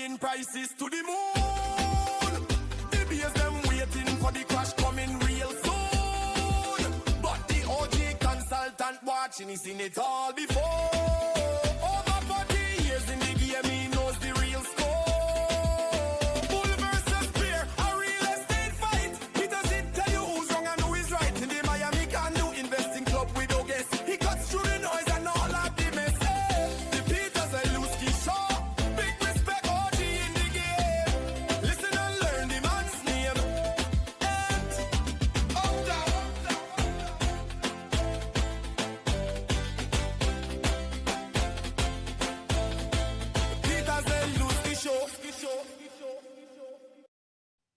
flying prices to the moon. The beers them waiting for the crash coming real soon. But the OG consultant watching, he's seen it all before. Over 40 years in the game, he knows the real score. Bull versus bear, a real estate fight. Peter Zalewski tell you who's wrong and who is right. In the Miami can do investing club with no guess. He cuts through the noise and all of the mess. The Peter Zalewski Show. Big respect, OG in the game. Listen and learn the man's name. And up down. Peter Zalewski Show.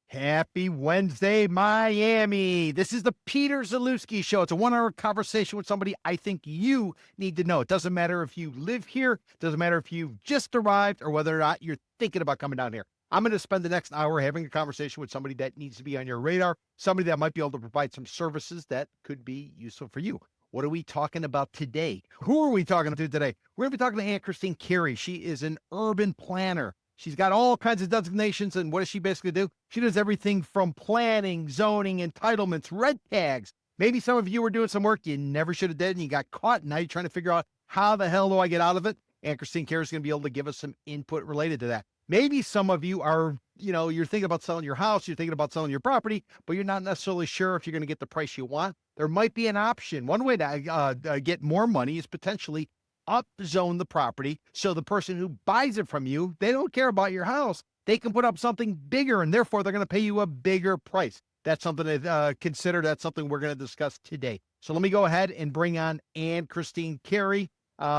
Happy Wednesday, Miami. This is the Peter Zalewski Show. It's a 1 hour conversation with somebody I think you need to know. It doesn't matter if you live here, it doesn't matter if you've just arrived or whether or not you're thinking about coming down here. I'm going to spend the next hour having a conversation with somebody that needs to be on your radar, somebody that might be able to provide some services that could be useful for you. What are we talking about today? Who are we talking to today? We're going to be talking to Anne-Christine Carrie. She is an urban planner. She's got all kinds of designations, and what does she basically do? She does everything from planning, zoning, entitlements, red tags. Maybe some of you were doing some work you never should have did, and you got caught, and now you're trying to figure out, how the hell do I get out of it? Anne-Christine Carrie is going to be able to give us some input related to that. Maybe some of you are, you're thinking about selling your house, you're thinking about selling your property, but you're not necessarily sure if you're going to get the price you want. There might be an option. One way to get more money is potentially upzone the property, so the person who buys it from you, they don't care about your house. They can put up something bigger, and therefore they're going to pay you a bigger price. That's something to consider. That's something we're going to discuss today. So let me go ahead and bring on Anne-Christine Carrie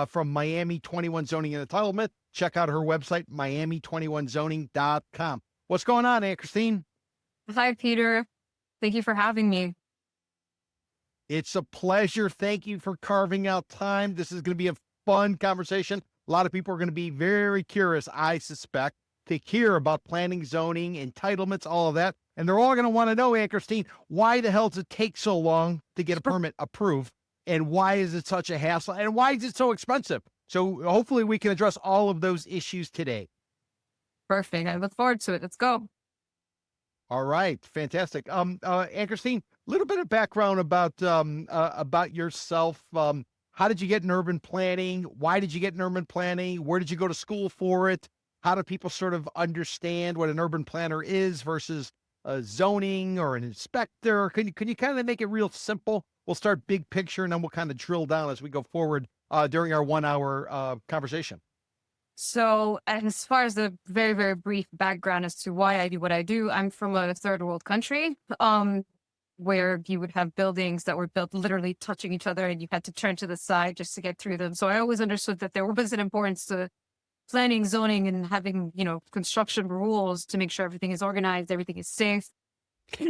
from Miami 21 Zoning and Entitlement. Check out her website, miami21zoning.com. What's going on, Anne-Christine? Hi, Peter. Thank you for having me. It's a pleasure. Thank you for carving out time. This is going to be a fun conversation. A lot of people are going to be very curious, I suspect, to hear about planning, zoning, entitlements, all of that. And they're all going to want to know, Anne-Christine, why the hell does it take so long to get a permit approved? And why is it such a hassle? And why is it so expensive? So hopefully we can address all of those issues today. Perfect. I look forward to it. Let's go. All right. Fantastic. Anne-Christine, a little bit of background about yourself. How did you get in urban planning? Why did you get in urban planning? Where did you go to school for it? How do people sort of understand what an urban planner is versus a zoning or an inspector? Can you kind of make it real simple? We'll start big picture, and then we'll kind of drill down as we go forward during our 1 hour conversation. So as far as the very, very brief background as to why I do what I do, I'm from a third world country. Where you would have buildings that were built literally touching each other and you had to turn to the side just to get through them. So I always understood that there was an importance to planning, zoning, and having, construction rules to make sure everything is organized, everything is safe,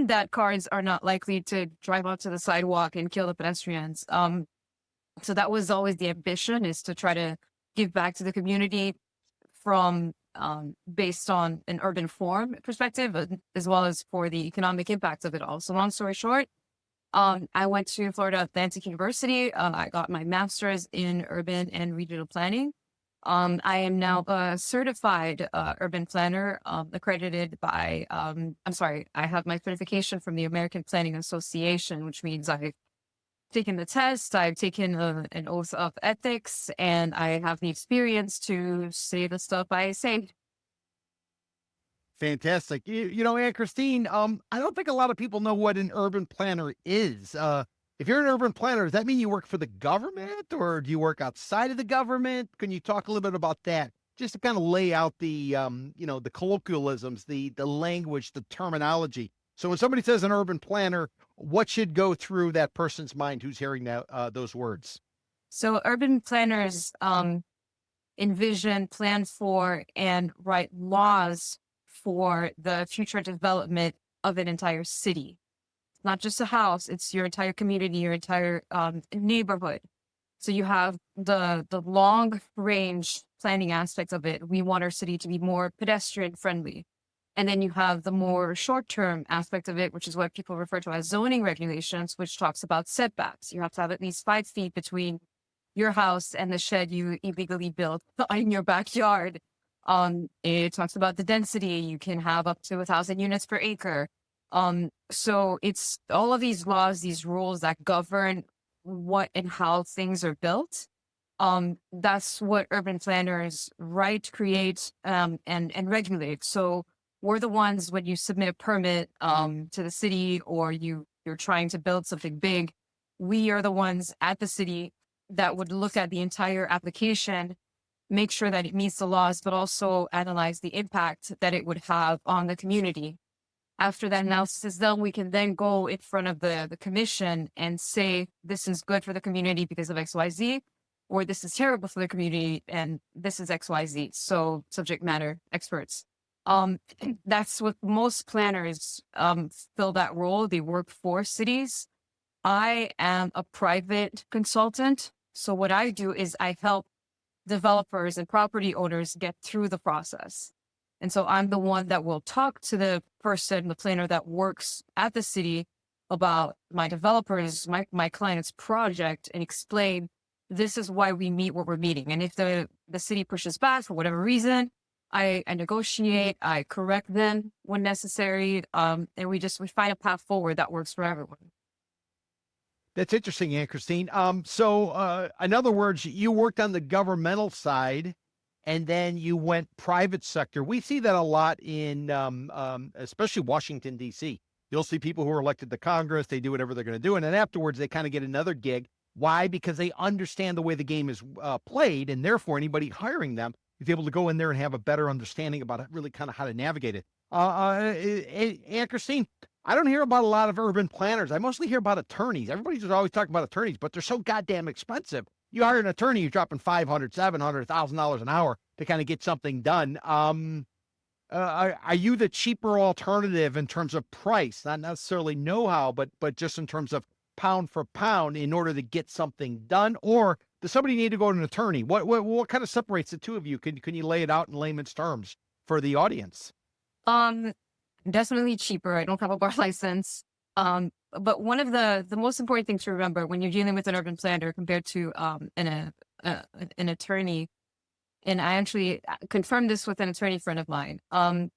that cars are not likely to drive onto the sidewalk and kill the pedestrians. So that was always the ambition, is to try to give back to the community from based on an urban form perspective, as well as for the economic impact of it all. So long story short, I went to Florida Atlantic University. I got my master's in urban and regional planning. I am now a certified urban planner, accredited by, I have my certification from the American Planning Association, which means I've taken the test, I've taken an oath of ethics, and I have the experience to say the stuff I say. Fantastic. Anne-Christine, I don't think a lot of people know what an urban planner is. If you're an urban planner, does that mean you work for the government, or do you work outside of the government? Can you talk a little bit about that? Just to kind of lay out the, the colloquialisms, the language, the terminology. So when somebody says an urban planner, what should go through that person's mind who's hearing those words? So urban planners envision, plan for, and write laws for the future development of an entire city. Not just a house, it's your entire community, your entire neighborhood. So you have the long range planning aspects of it. We want our city to be more pedestrian friendly. And then you have the more short-term aspect of it, which is what people refer to as zoning regulations, which talks about setbacks. You have to have at least 5 feet between your house and the shed you illegally built in your backyard. It talks about the density. You can have up to 1,000 units per acre. So it's all of these laws, these rules that govern what and how things are built. That's what urban planners write, create, and regulate. So we're the ones, when you submit a permit to the city, or you're trying to build something big, we are the ones at the city that would look at the entire application, make sure that it meets the laws, but also analyze the impact that it would have on the community. After that analysis is done, we can then go in front of the commission and say, this is good for the community because of XYZ, or this is terrible for the community and this is XYZ. So subject matter experts. That's what most planners fill that role. They work for cities. I am a private consultant. So what I do is I help developers and property owners get through the process. And so I'm the one that will talk to the person, the planner that works at the city, about my developers, my client's project, and explain, this is why we meet what we're meeting. And if the city pushes back for whatever reason, I negotiate, I correct them when necessary. And we find a path forward that works for everyone. That's interesting, Anne-Christine. So in other words, you worked on the governmental side and then you went private sector. We see that a lot in especially Washington, D.C. You'll see people who are elected to Congress, they do whatever they're going to do. And then afterwards, they kind of get another gig. Why? Because they understand the way the game is played. And therefore, anybody hiring them is able to go in there and have a better understanding about really kind of how to navigate it. Anne-Christine, I don't hear about a lot of urban planners. I mostly hear about attorneys. Everybody's always talking about attorneys, but they're so goddamn expensive. You hire an attorney, you're dropping $500, $700, $1,000 an hour to kind of get something done. Are you the cheaper alternative in terms of price, not necessarily know-how, but just in terms of pound for pound in order to get something done? Or does somebody need to go to an attorney? What kind of separates the two of you? Can you lay it out in layman's terms for the audience? Definitely cheaper. I don't have a bar license. But one of the most important things to remember when you're dealing with an urban planner compared to an attorney, and I actually confirmed this with an attorney friend of mine. An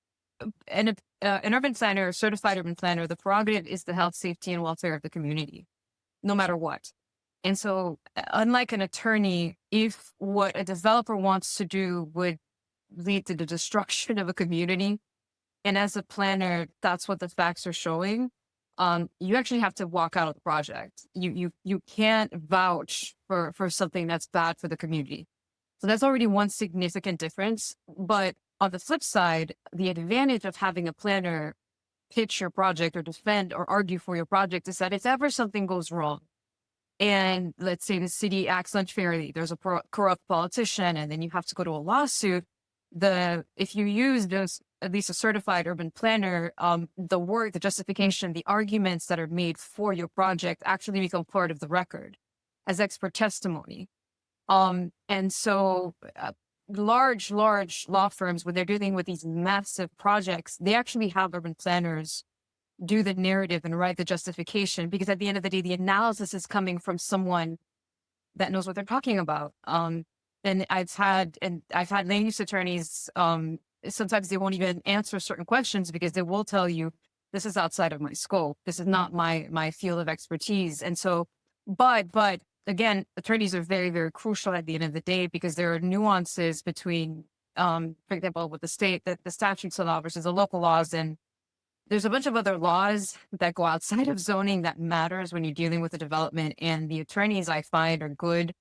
urban planner, a certified urban planner, the prerogative is the health, safety, and welfare of the community, no matter what. And so, unlike an attorney, if what a developer wants to do would lead to the destruction of a community, and as a planner, that's what the facts are showing, you actually have to walk out of the project. You can't vouch for something that's bad for the community. So that's already one significant difference. But on the flip side, the advantage of having a planner pitch your project or defend or argue for your project is that if ever something goes wrong, and let's say the city acts unfairly, there's a corrupt politician, and then you have to go to a lawsuit, if you use at least a certified urban planner, the work, the justification, the arguments that are made for your project actually become part of the record as expert testimony. And so large law firms, when they're dealing with these massive projects, they actually have urban planners do the narrative and write the justification, because at the end of the day, the analysis is coming from someone that knows what they're talking about. And I've had land use attorneys, sometimes they won't even answer certain questions because they will tell you, this is outside of my scope. This is not my field of expertise. And so, but again, attorneys are very, very crucial at the end of the day, because there are nuances between, for example, with the state, that the statutes allow versus the local laws. And there's a bunch of other laws that go outside of zoning that matters when you're dealing with the development. And the attorneys, I find, are good.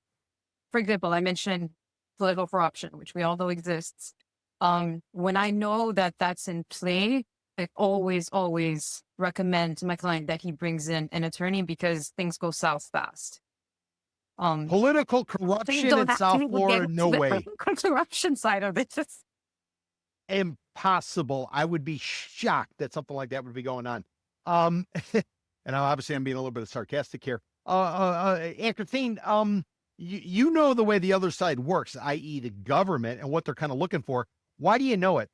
For example, I mentioned political corruption, which we all know exists. When I know that that's in play, I always recommend to my client that he brings in an attorney, because things go south fast. Political corruption in South Florida, no way. Corruption side of it. Just impossible. I would be shocked that something like that would be going on. And obviously I'm being a little bit sarcastic here. Anne-Christine, you know the way the other side works, i.e. the government, and what they're kind of looking for. Why do you know it?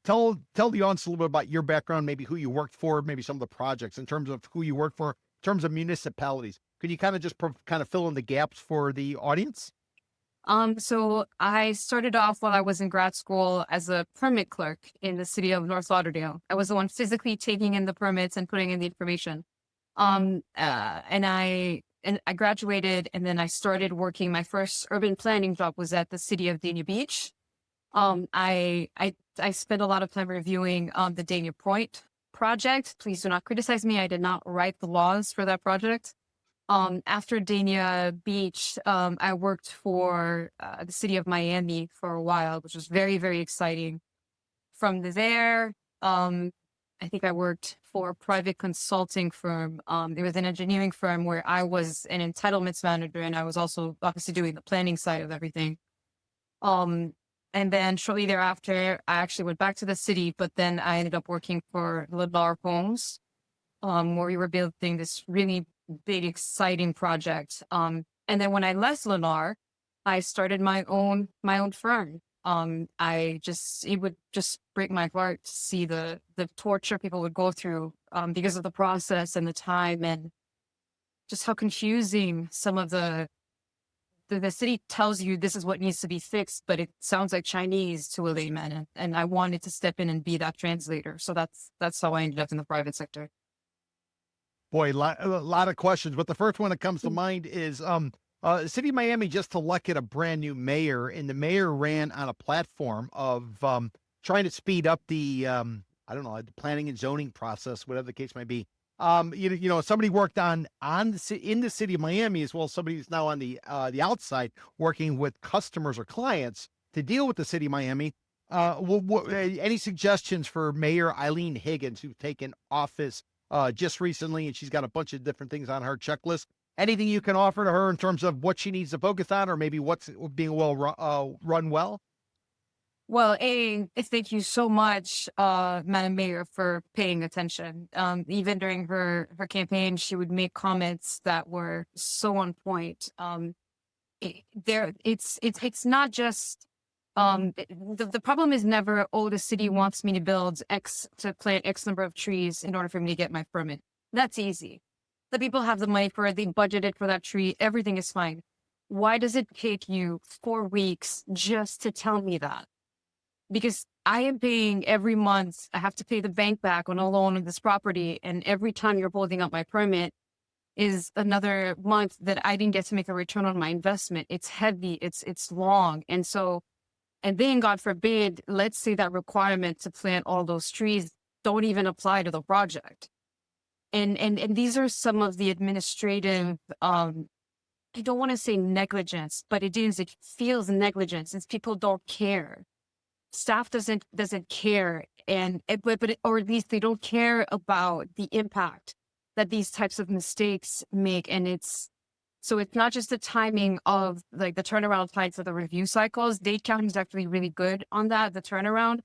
Tell the audience a little bit about your background, maybe who you worked for, maybe some of the projects in terms of who you work for, in terms of municipalities. Could you kind of just kind of fill in the gaps for the audience? So I started off while I was in grad school as a permit clerk in the city of North Lauderdale. I was the one physically taking in the permits and putting in the information. And I graduated, and then I started working. My first urban planning job was at the city of Dania Beach. I spent a lot of time reviewing the Dania Point project. Please do not criticize me. I did not write the laws for that project. After Dania Beach, I worked for the city of Miami for a while, which was very, very exciting. From there, I think I worked for a private consulting firm. It was an engineering firm where I was an entitlements manager, and I was also obviously doing the planning side of everything. And then shortly thereafter, I actually went back to the city, but then I ended up working for Lennar Homes, where we were building this really big, exciting project. And then when I left Lennar, I started my own firm. It would just break my heart to see the torture people would go through because of the process and the time, and just how confusing some of the city tells you this is what needs to be fixed, but it sounds like Chinese to a layman. And I wanted to step in and be that translator. So that's how I ended up in the private sector. Boy, a lot of questions, but the first one that comes to mind is the city of Miami just elected a brand new mayor, and the mayor ran on a platform of trying to speed up the I don't know, the planning and zoning process, whatever the case might be. Somebody worked in the city of Miami, as well as somebody who's now on the outside working with customers or clients to deal with the city of Miami. Any suggestions for Mayor Eileen Higgins, who's taken office just recently, and she's got a bunch of different things on her checklist? Anything you can offer to her in terms of what she needs to focus on, or maybe what's being run well? Well, thank you so much, Madam Mayor, for paying attention. Even during her campaign, she would make comments that were so on point. It's not just the problem is never, oh, the city wants me to plant X number of trees in order for me to get my permit. That's easy. The people have the money for it. They budgeted for that tree. Everything is fine. Why does it take you 4 weeks just to tell me that? Because I am paying every month. I have to pay the bank back on a loan of this property. And every time you're holding up my permit is another month that I didn't get to make a return on my investment. It's heavy. It's long. And then God forbid, let's say that requirement to plant all those trees don't even apply to the project. And these are some of the administrative, I don't want to say negligence, but it feels negligence. It's people don't care. Staff doesn't care, or at least they don't care about the impact that these types of mistakes make. And so it's not just the timing of like the turnaround time for the review cycles. Dade County is actually really good on that, the turnaround.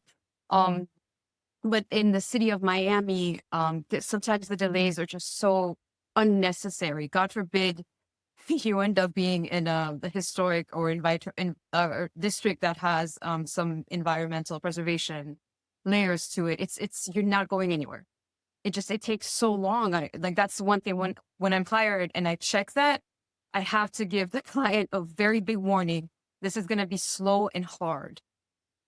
But in the city of Miami, sometimes the delays are just so unnecessary. God forbid you end up being in the historic or district that has some environmental preservation layers to it. You're not going anywhere. It takes so long. That's one thing when I'm hired and I check that, I have to give the client a very big warning. This is going to be slow and hard.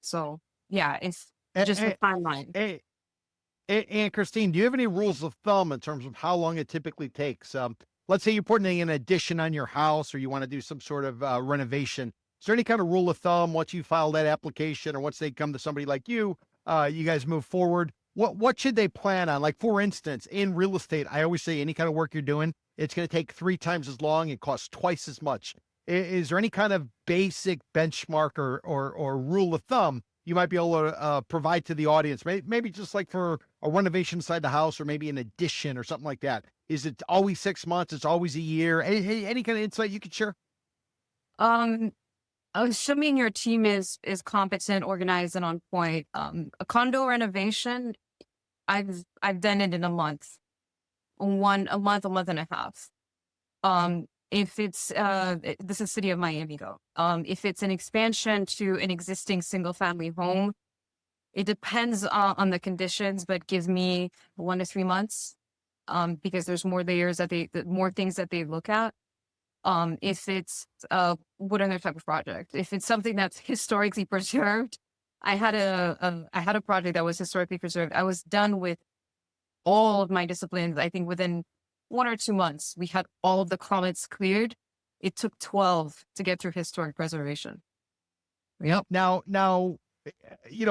So yeah, it's just a timeline. Anne-Christine, do you have any rules of thumb in terms of how long it typically takes? Let's say you're putting an addition on your house, or you want to do some sort of renovation. Is there any kind of rule of thumb once you file that application, or once they come to somebody like you, you guys move forward? What should they plan on? Like, for instance, in real estate, I always say any kind of work you're doing, it's going to take 3 times as long and cost twice as much. Is there any kind of basic benchmark or rule of thumb you might be able to provide to the audience? Maybe just like for a renovation inside the house, or maybe an addition or something like that. Is it always 6 months? It's always a year? Any kind of insight you could share? Assuming your team is competent, organized, and on point. A condo renovation, I've done it in a month, a month and a half. If it's this is city of Miami though. If it's an expansion to an existing single family home, it depends on the conditions, but gives me 1 to 3 months. Because there's more layers more things that they look at. If it's what other type of project, if it's something that's historically preserved, I had a project that was historically preserved. I was done with all of my disciplines. I think within 1 or 2 months, we had all of the comments cleared. It took 12 to get through historic preservation. Yep. Now,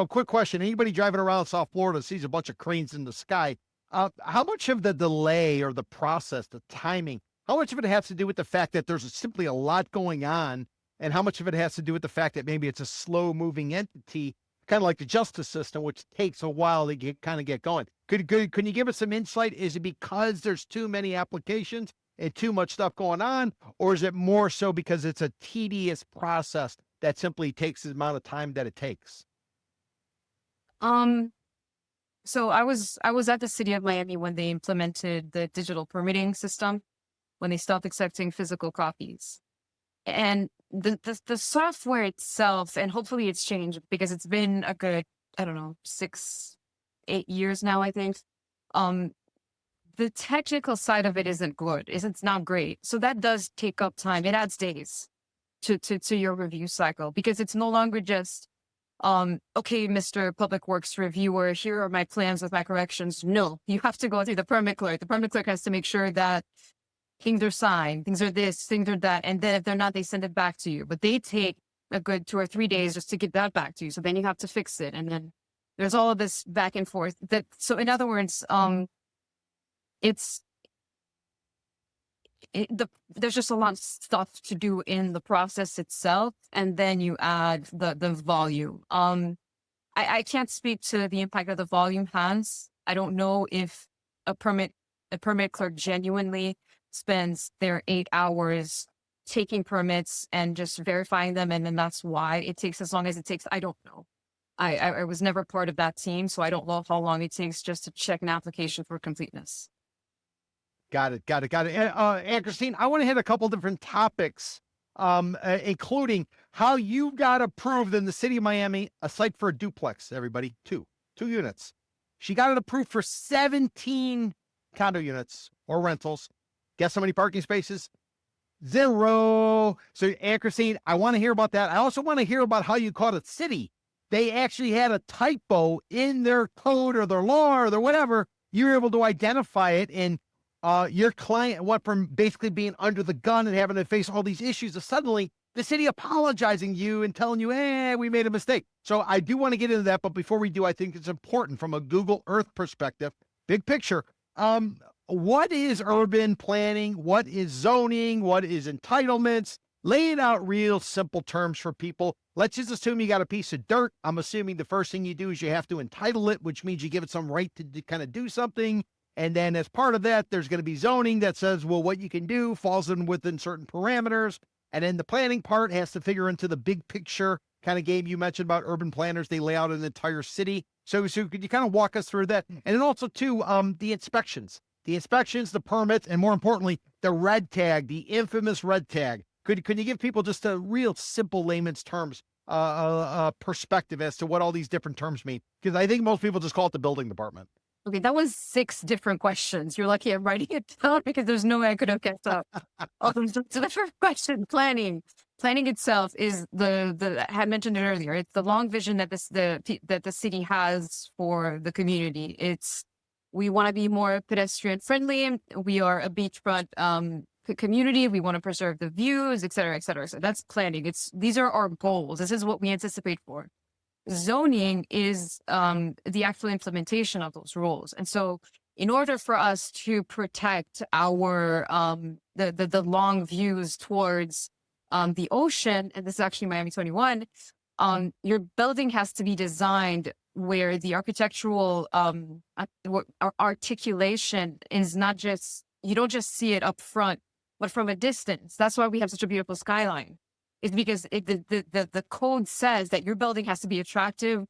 quick question. Anybody driving around South Florida sees a bunch of cranes in the sky. How much of the delay or the process, the timing, how much of it has to do with the fact that there's simply a lot going on, and how much of it has to do with the fact that maybe it's a slow moving entity, kind of like the justice system, which takes a while to get going? Can you give us some insight? Is it because there's too many applications and too much stuff going on, or is it more so because it's a tedious process that simply takes the amount of time that it takes? So I was at the city of Miami when they implemented the digital permitting system, when they stopped accepting physical copies. And the software itself, and hopefully it's changed because it's been a good, I don't know, 6-8 years now, I think. The technical side of it isn't good. It's not great. So that does take up time. It adds days to your review cycle, because it's no longer just, okay, Mr. Public Works Reviewer, here are my plans with my corrections. No, you have to go through the permit clerk. The permit clerk has to make sure that things are signed, things are this, things are that. And then if they're not, they send it back to you. But they take a good 2 or 3 days just to get that back to you. So then you have to fix it. And then there's all of this back and forth. So in other words, there's just a lot of stuff to do in the process itself, and then you add the volume. I can't speak to the impact that the volume has. I don't know if a permit clerk genuinely spends their 8 hours taking permits and just verifying them, and then that's why it takes as long as it takes. I don't know. I was never part of that team, so I don't know how long it takes just to check an application for completeness. Got it. Anne-Christine, I want to hit a couple different topics, including how you got approved in the city of Miami, a site for a duplex, everybody, two units. She got it approved for 17 condo units or rentals. Guess how many parking spaces? 0. So Anne-Christine, I want to hear about that. I also want to hear about how you caught a city. They actually had a typo in their code or their law or their whatever. You were able to identify it, and your client went from basically being under the gun and having to face all these issues to suddenly the city apologizing you and telling you, hey, we made a mistake. So I do want to get into that. But before we do, I think it's important from a Google Earth perspective, big picture. What is urban planning? What is zoning? What is entitlements? Lay it out real simple terms for people. Let's just assume you got a piece of dirt. I'm assuming the first thing you do is you have to entitle it, which means you give it some right to kind of do something. And then as part of that, there's going to be zoning that says, well, what you can do falls within certain parameters. And then the planning part has to figure into the big picture kind of game you mentioned about urban planners. They lay out an entire city. So could you kind of walk us through that? And then also too, the inspections, the permits, and more importantly, the red tag, the infamous red tag. Could you give people just a real simple layman's terms, perspective as to what all these different terms mean? Because I think most people just call it the building department. Okay, that was 6 different questions. You're lucky I'm writing it down because there's no way I could have kept up. So the first question, planning. Planning itself is I had mentioned it earlier. It's the long vision that the city has for the community. We want to be more pedestrian friendly. We are a beachfront community. We want to preserve the views, et cetera, et cetera. So that's planning. These are our goals. This is what we anticipate for. Zoning is the actual implementation of those rules. And so in order for us to protect our the long views towards the ocean, and this is actually Miami 21, your building has to be designed where the architectural articulation is not just, you don't just see it up front, but from a distance. That's why we have such a beautiful skyline. It's because the code says that your building has to be attractive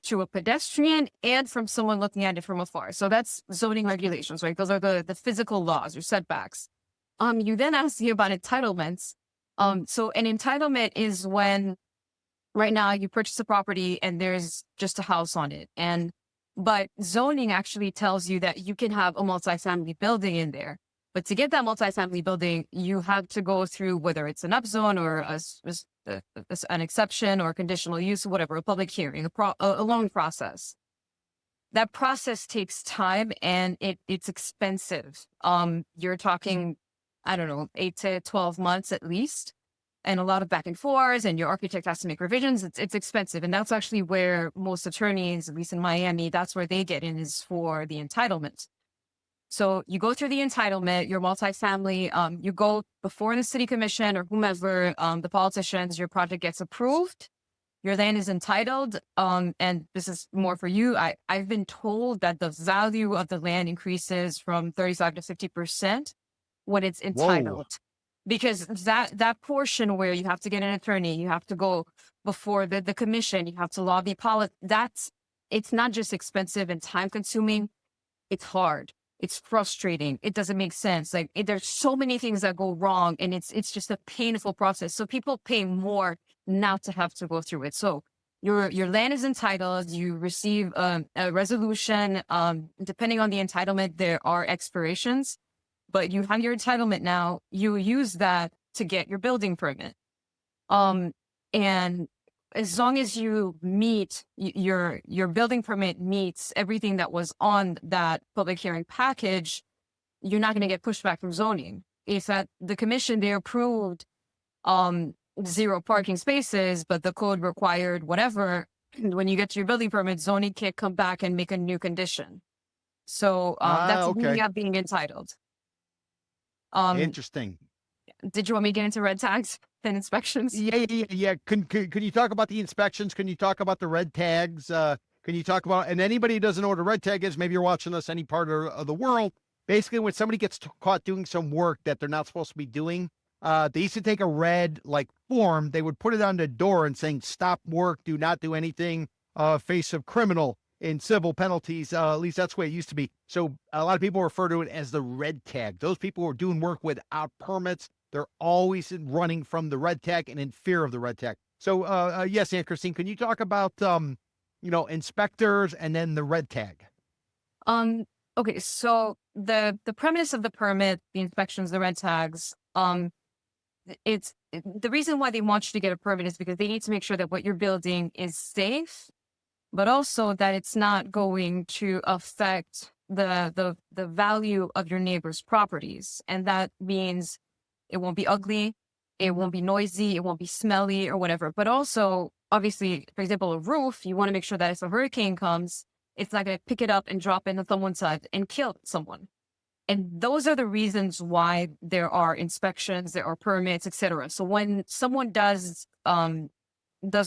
to a pedestrian and from someone looking at it from afar. So that's zoning regulations, right? Those are the physical laws or setbacks. You then asked me about entitlements. So an entitlement is when right now you purchase a property and there's just a house on it. But zoning actually tells you that you can have a multifamily building in there. But to get that multifamily building, you have to go through whether it's an upzone or an exception or conditional use, whatever, a public hearing, a long process. That process takes time and it's expensive. You're talking, I don't know, 8 to 12 months at least, and a lot of back and forth, and your architect has to make revisions. It's expensive. And that's actually where most attorneys, at least in Miami, that's where they get in, is for the entitlement. So you go through the entitlement, your multifamily, you go before the city commission or whomever, the politicians, your project gets approved, your land is entitled. And this is more for you. I've been told that the value of the land increases from 35 to 50% when it's entitled. Whoa. Because that portion where you have to get an attorney, you have to go before the commission, you have to lobby it's not just expensive and time consuming, it's hard. It's frustrating. It doesn't make sense. Like there's so many things that go wrong, and it's just a painful process. So people pay more not to have to go through it. So your land is entitled. You receive a resolution. Depending on the entitlement, there are expirations, but you have your entitlement now. You use that to get your building permit. And as long as you meet your building permit meets everything that was on that public hearing package, you're not going to get pushback from zoning. If at the commission they approved 0 parking spaces, but the code required whatever, when you get to your building permit, zoning can't come back and make a new condition. So that's the beauty of being entitled. Interesting. Did you want me to get into red tags and inspections? Yeah. Can you talk about the inspections? Can you talk about the red tags? Can you talk about, and anybody who doesn't know what a red tag is, maybe you're watching us any part of the world. Basically, when somebody gets caught doing some work that they're not supposed to be doing, they used to take a red form. They would put it on the door and saying, stop work, do not do anything, face of criminal in civil penalties. At least that's the way it used to be. So a lot of people refer to it as the red tag. Those people who are doing work without permits, they're always running from the red tag and in fear of the red tag. So yes, Anne-Christine, can you talk about, inspectors and then the red tag? Okay, so the premise of the permit, the inspections, the red tags, it's the reason why they want you to get a permit is because they need to make sure that what you're building is safe, but also that it's not going to affect the value of your neighbor's properties. And that means it won't be ugly, it won't be noisy, it won't be smelly or whatever. But also, obviously, for example, a roof, you want to make sure that if a hurricane comes, it's not going to pick it up and drop it on someone's side and kill someone. And those are the reasons why there are inspections, there are permits, etc. So when someone does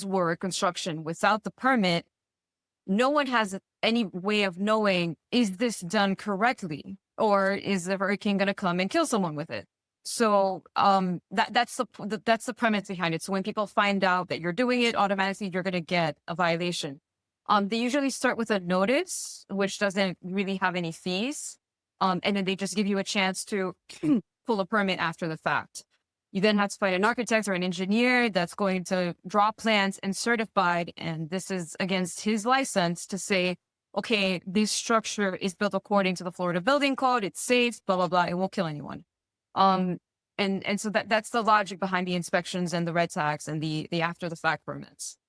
work, construction without the permit, no one has any way of knowing, is this done correctly? Or is the hurricane going to come and kill someone with it? So that's the premise behind it. So when people find out that you're doing it, automatically you're going to get a violation. They usually start with a notice, which doesn't really have any fees. And then they just give you a chance to pull a permit after the fact. You then have to find an architect or an engineer that's going to draw plans and certified. And this is against his license to say, okay, this structure is built according to the Florida Building Code. It's safe, blah, blah, blah. It won't kill anyone. And so that's the logic behind the inspections and the red tags and the after the fact permits.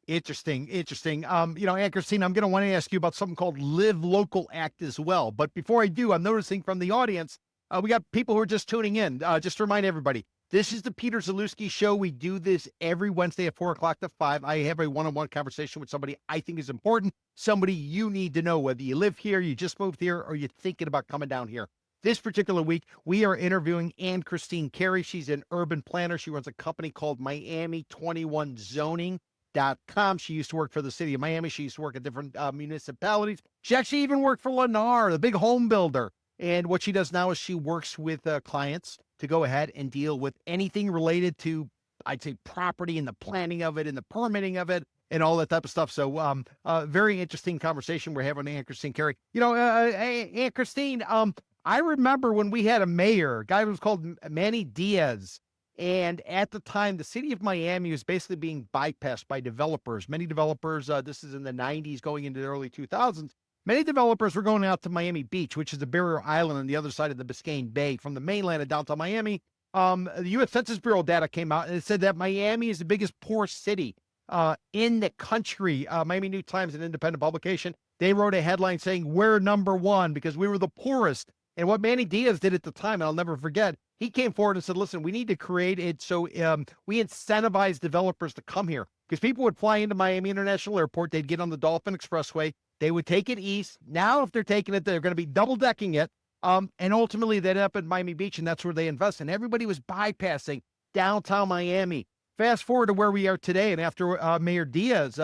Interesting. Anne-Christine, I'm going to want to ask you about something called Live Local Act as well. But before I do, I'm noticing from the audience, we got people who are just tuning in. Just to remind everybody, this is the Peter Zalewski Show. We do this every Wednesday at 4 o'clock to 5. I have a one-on-one conversation with somebody I think is important, somebody you need to know, whether you live here, you just moved here, or you're thinking about coming down here. This particular week, we are interviewing Anne-Christine Carrie. She's an urban planner. She runs a company called Miami21Zoning.com. She used to work for the city of Miami. She used to work at different municipalities. She actually even worked for Lennar, the big home builder. And what she does now is she works with clients to go ahead and deal with anything related to, I'd say, property and the planning of it and the permitting of it and all that type of stuff. So very interesting conversation we're having with Anne-Christine Carrie. Anne-Christine, I remember when we had a mayor, a guy who was called Manny Diaz. And at the time, the city of Miami was basically being bypassed by developers. Many developers, this is in the 90s going into the early 2000s. Many developers were going out to Miami Beach, which is a barrier island on the other side of the Biscayne Bay from the mainland of downtown Miami. The U.S. Census Bureau data came out and it said that Miami is the biggest poor city in the country. Miami New Times, an independent publication, they wrote a headline saying, "We're number one," because we were the poorest. And what Manny Diaz did at the time, and I'll never forget, he came forward and said, listen, we need to create it so we incentivize developers to come here. Because people would fly into Miami International Airport, they'd get on the Dolphin Expressway, they would take it east. Now, if they're taking it, they're going to be double-decking it. And ultimately, they'd end up at Miami Beach, and that's where they invest. And everybody was bypassing downtown Miami. Fast forward to where we are today, and after Mayor Diaz,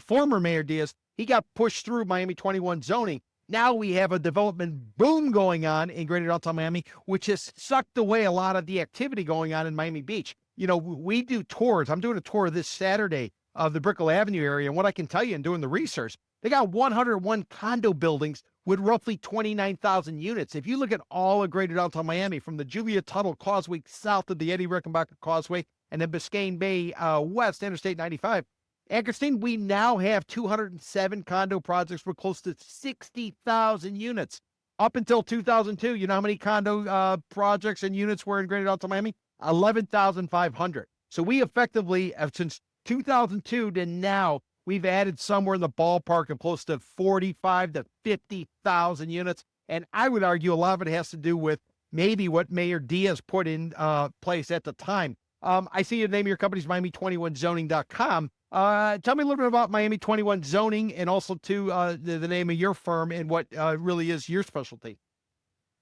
former Mayor Diaz, he got pushed through Miami 21 zoning. Now we have a development boom going on in greater downtown Miami, which has sucked away a lot of the activity going on in Miami Beach. You know, we do tours. I'm doing a tour this Saturday of the Brickell Avenue area. And what I can tell you in doing the research, they got 101 condo buildings with roughly 29,000 units. If you look at all of greater downtown Miami, from the Julia Tuttle Causeway south of the Eddie Rickenbacker Causeway and then Biscayne Bay west, Interstate 95, Anne-Christine, we now have 207 condo projects for close to 60,000 units. Up until 2002, you know how many condo projects and units were in greater downtown Miami? 11,500. So we effectively, since 2002 to now, we've added somewhere in the ballpark of close to 45 to 50,000 units. And I would argue a lot of it has to do with maybe what Mayor Diaz put in place at the time. I see the name of your company's Miami21zoning.com. Tell me a little bit about Miami 21 Zoning and also the name of your firm and what really is your specialty.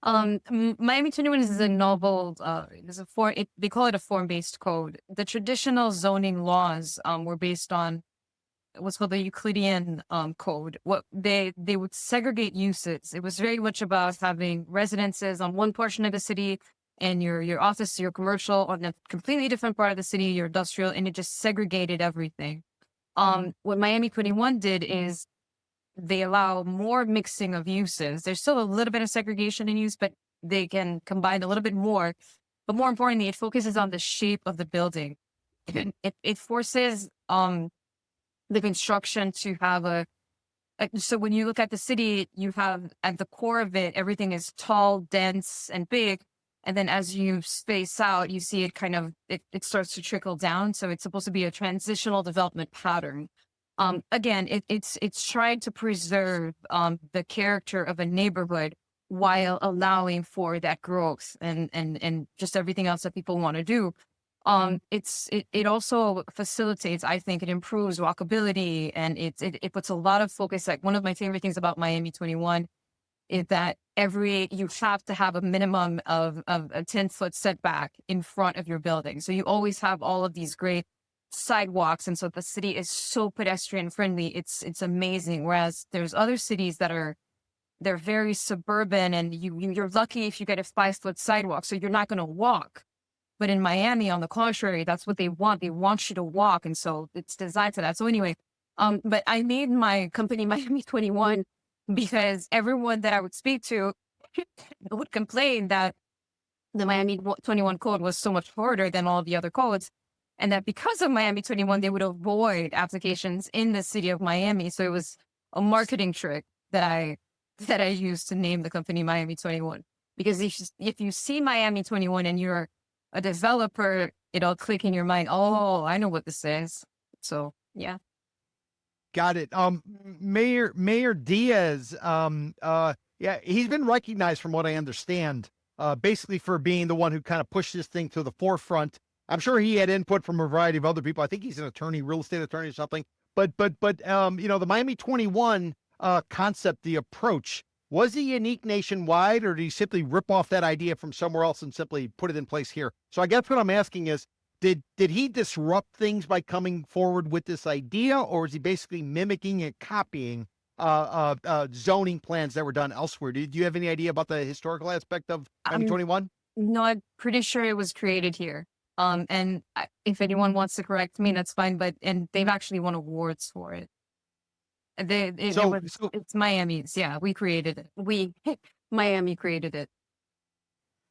Miami 21 is a novel, they call it a form-based code. The traditional zoning laws were based on what's called the Euclidean code. What they would segregate uses. It was very much about having residences on one portion of the city and your office, your commercial on a completely different part of the city, your industrial, and it just segregated everything. What Miami 21 did is they allow more mixing of uses. There's still a little bit of segregation in use, but they can combine a little bit more. But more importantly, it focuses on the shape of the building. It forces the construction to have so when you look at the city, you have at the core of it, everything is tall, dense, and big. And then as you space out, you see it kind of, it starts to trickle down. So it's supposed to be a transitional development pattern. Again, it's trying to preserve the character of a neighborhood while allowing for that growth and just everything else that people want to do. It also facilitates, I think, it improves walkability, and it puts a lot of focus. Like, one of my favorite things about Miami 21 is that you have to have a minimum of a 10-foot setback in front of your building. So you always have all of these great sidewalks. And so the city is so pedestrian friendly. It's amazing. Whereas there's other cities they're very suburban, and you're lucky if you get a 5-foot sidewalk. So you're not going to walk. But in Miami, on the contrary, that's what they want. They want you to walk. And so it's designed for that. So anyway, but I made my company Miami 21 because everyone that I would speak to would complain that the Miami 21 code was so much harder than all the other codes. And that because of Miami 21, they would avoid applications in the city of Miami. So it was a marketing trick that I used to name the company Miami 21. Because if you see Miami 21 and you're a developer, it'll click in your mind, oh, I know what this is. So, yeah. Got it. Mayor Diaz, yeah, he's been recognized, from what I understand, basically for being the one who kind of pushed this thing to the forefront. I'm sure he had input from a variety of other people. I think he's an attorney, real estate attorney or something. But you know, the Miami 21 concept, the approach, was he unique nationwide, or did he simply rip off that idea from somewhere else and simply put it in place here? So I guess what I'm asking is, did he disrupt things by coming forward with this idea, or is he basically mimicking and copying zoning plans that were done elsewhere? Do you have any idea about the historical aspect of Miami 21? No, I'm pretty sure it was created here. And if anyone wants to correct me, that's fine. And they've actually won awards for it. It's Miami's. Yeah, we created it. Miami created it.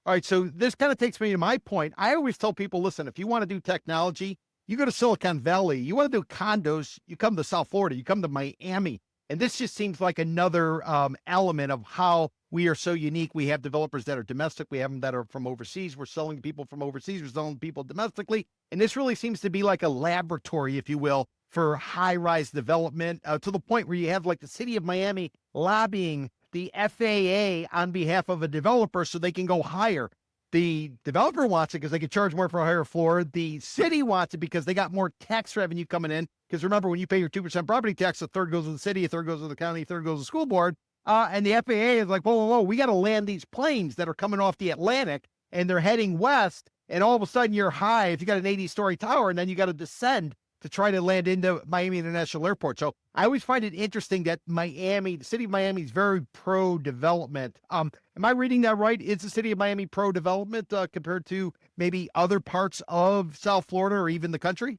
All right, so this kind of takes me to my point. I always tell people, listen, if you want to do technology, you go to Silicon Valley. You want to do condos, you come to South Florida, you come to Miami. And this just seems like another element of how we are so unique. We have developers that are domestic. We have them that are from overseas. We're selling to people from overseas. We're selling to people domestically. And this really seems to be like a laboratory, if you will, for high-rise development, to the point where you have like the city of Miami lobbying the FAA on behalf of a developer so they can go higher. The developer wants it because they can charge more for a higher floor. The city wants it because they got more tax revenue coming in. Because remember, when you pay your 2% property tax, a third goes to the city, a third goes to the county, a third goes to the school board. And the FAA is like, whoa, whoa, whoa, we got to land these planes that are coming off the Atlantic and they're heading west. And all of a sudden you're high if you got an 80-story tower, and then you got to descend to try to land into Miami International Airport. So I always find it interesting that Miami, the city of Miami, is very pro-development. Am I reading that right? Is the city of Miami pro-development compared to maybe other parts of South Florida or even the country?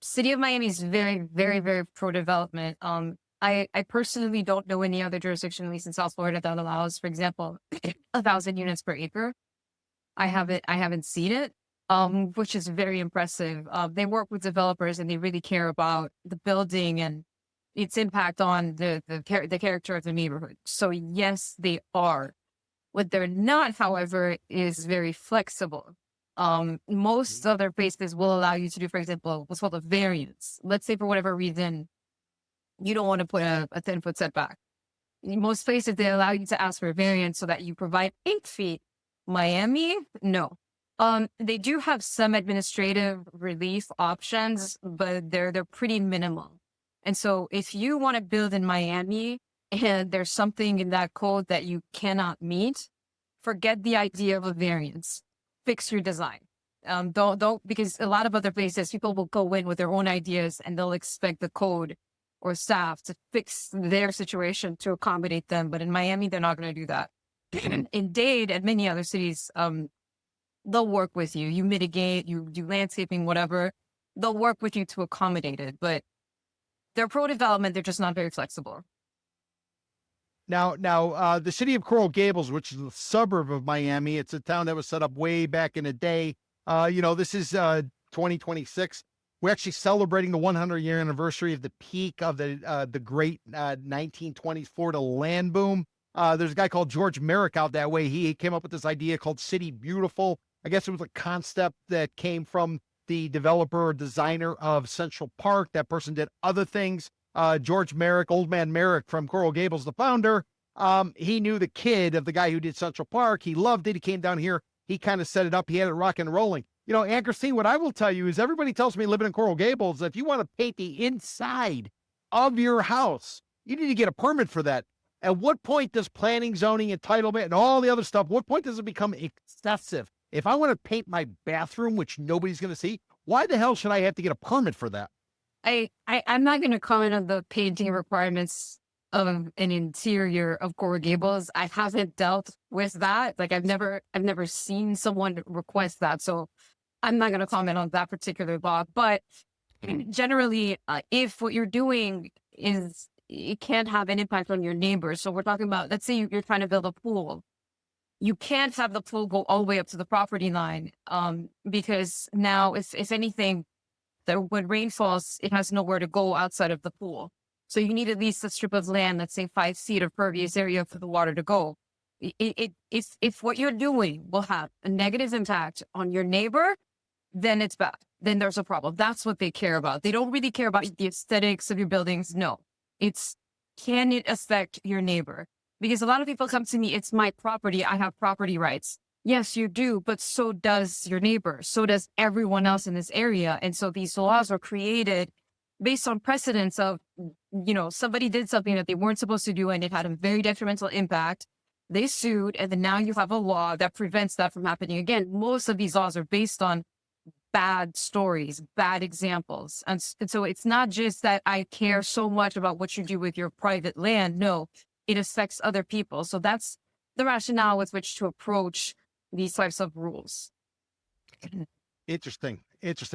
City of Miami is very, very, very pro-development. I personally don't know any other jurisdiction, at least in South Florida, that allows, for example, 1,000 units per acre. I haven't seen it, which is very impressive. They work with developers and they really care about the building and its impact on the character of the neighborhood. So yes, they are. What they're not, however, is very flexible. Most other places will allow you to do, for example, what's called a variance. Let's say for whatever reason, you don't want to put a 10-foot setback. In most places, they allow you to ask for a variance so that you provide 8 feet. Miami, no. They do have some administrative relief options, but they're pretty minimal. And so if you want to build in Miami and there's something in that code that you cannot meet, forget the idea of a variance. Fix your design. Don't, because a lot of other places, people will go in with their own ideas and they'll expect the code or staff to fix their situation to accommodate them. But in Miami, they're not going to do that. In Dade and many other cities, they'll work with you. You mitigate, you do landscaping, whatever. They'll work with you to accommodate it. But they're pro-development. They're just not very flexible. Now, the city of Coral Gables, which is a suburb of Miami, it's a town that was set up way back in the day. This is 2026. We're actually celebrating the 100-year anniversary of the peak of the great 1920s Florida land boom. There's a guy called George Merrick out that way. He came up with this idea called City Beautiful. I guess it was a concept that came from the developer or designer of Central Park. That person did other things. George Merrick, Old Man Merrick from Coral Gables, the founder, he knew the kid of the guy who did Central Park. He loved it. He came down here. He kind of set it up. He had it rock and rolling. Anne-Christine, what I will tell you is everybody tells me living in Coral Gables, if you want to paint the inside of your house, you need to get a permit for that. At what point does planning, zoning, entitlement, and all the other stuff, what point does it become excessive? If I want to paint my bathroom, which nobody's going to see, why the hell should I have to get a permit for that? I'm not going to comment on the painting requirements of an interior of Coral Gables. I haven't dealt with that. Like I've never seen someone request that. So I'm not going to comment on that particular law. But generally, if what you're doing is, it can't have an impact on your neighbors. So we're talking about, let's say you're trying to build a pool. You can't have the pool go all the way up to the property line because now, if anything, when rain falls, it has nowhere to go outside of the pool. So you need at least a strip of land, let's say 5 feet of pervious area for the water to go. If what you're doing will have a negative impact on your neighbor, then it's bad. Then there's a problem. That's what they care about. They don't really care about the aesthetics of your buildings. No, can it affect your neighbor? Because a lot of people come to me, it's my property. I have property rights. Yes, you do, but so does your neighbor. So does everyone else in this area. And so these laws are created based on precedents of, somebody did something that they weren't supposed to do and it had a very detrimental impact. They sued, and then now you have a law that prevents that from happening again. Most of these laws are based on bad stories, bad examples. And so it's not just that I care so much about what you do with your private land. No, it affects other people. So that's the rationale with which to approach these types of rules. Interesting. It's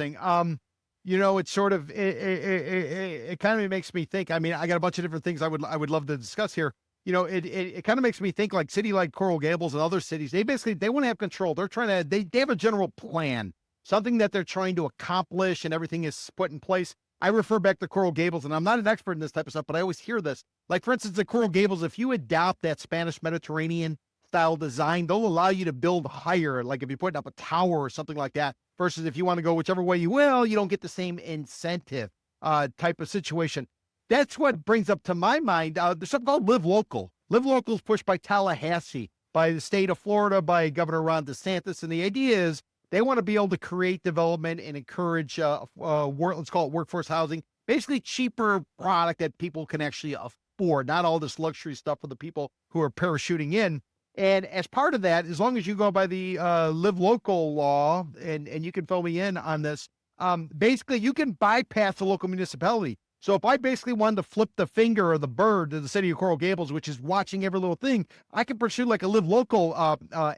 sort of, it kind of makes me think. I mean, I got a bunch of different things I would love to discuss here. It kind of makes me think like city like Coral Gables and other cities, they want to have control. They're trying to, they have a general plan, something that they're trying to accomplish and everything is put in place. I refer back to Coral Gables, and I'm not an expert in this type of stuff, but I always hear this. Like, for instance, at Coral Gables, if you adopt that Spanish Mediterranean style design, they'll allow you to build higher. Like if you're putting up a tower or something like that, versus if you want to go whichever way you will, you don't get the same incentive type of situation. That's what brings up to my mind, there's something called Live Local. Live Local is pushed by Tallahassee, by the state of Florida, by Governor Ron DeSantis. And the idea is they want to be able to create development and encourage, let's call it workforce housing, basically cheaper product that people can actually afford, not all this luxury stuff for the people who are parachuting in. And as part of that, as long as you go by the Live Local law, and you can fill me in on this, basically you can bypass the local municipality. So if I basically wanted to flip the finger or the bird to the city of Coral Gables, which is watching every little thing, I can pursue like a Live Local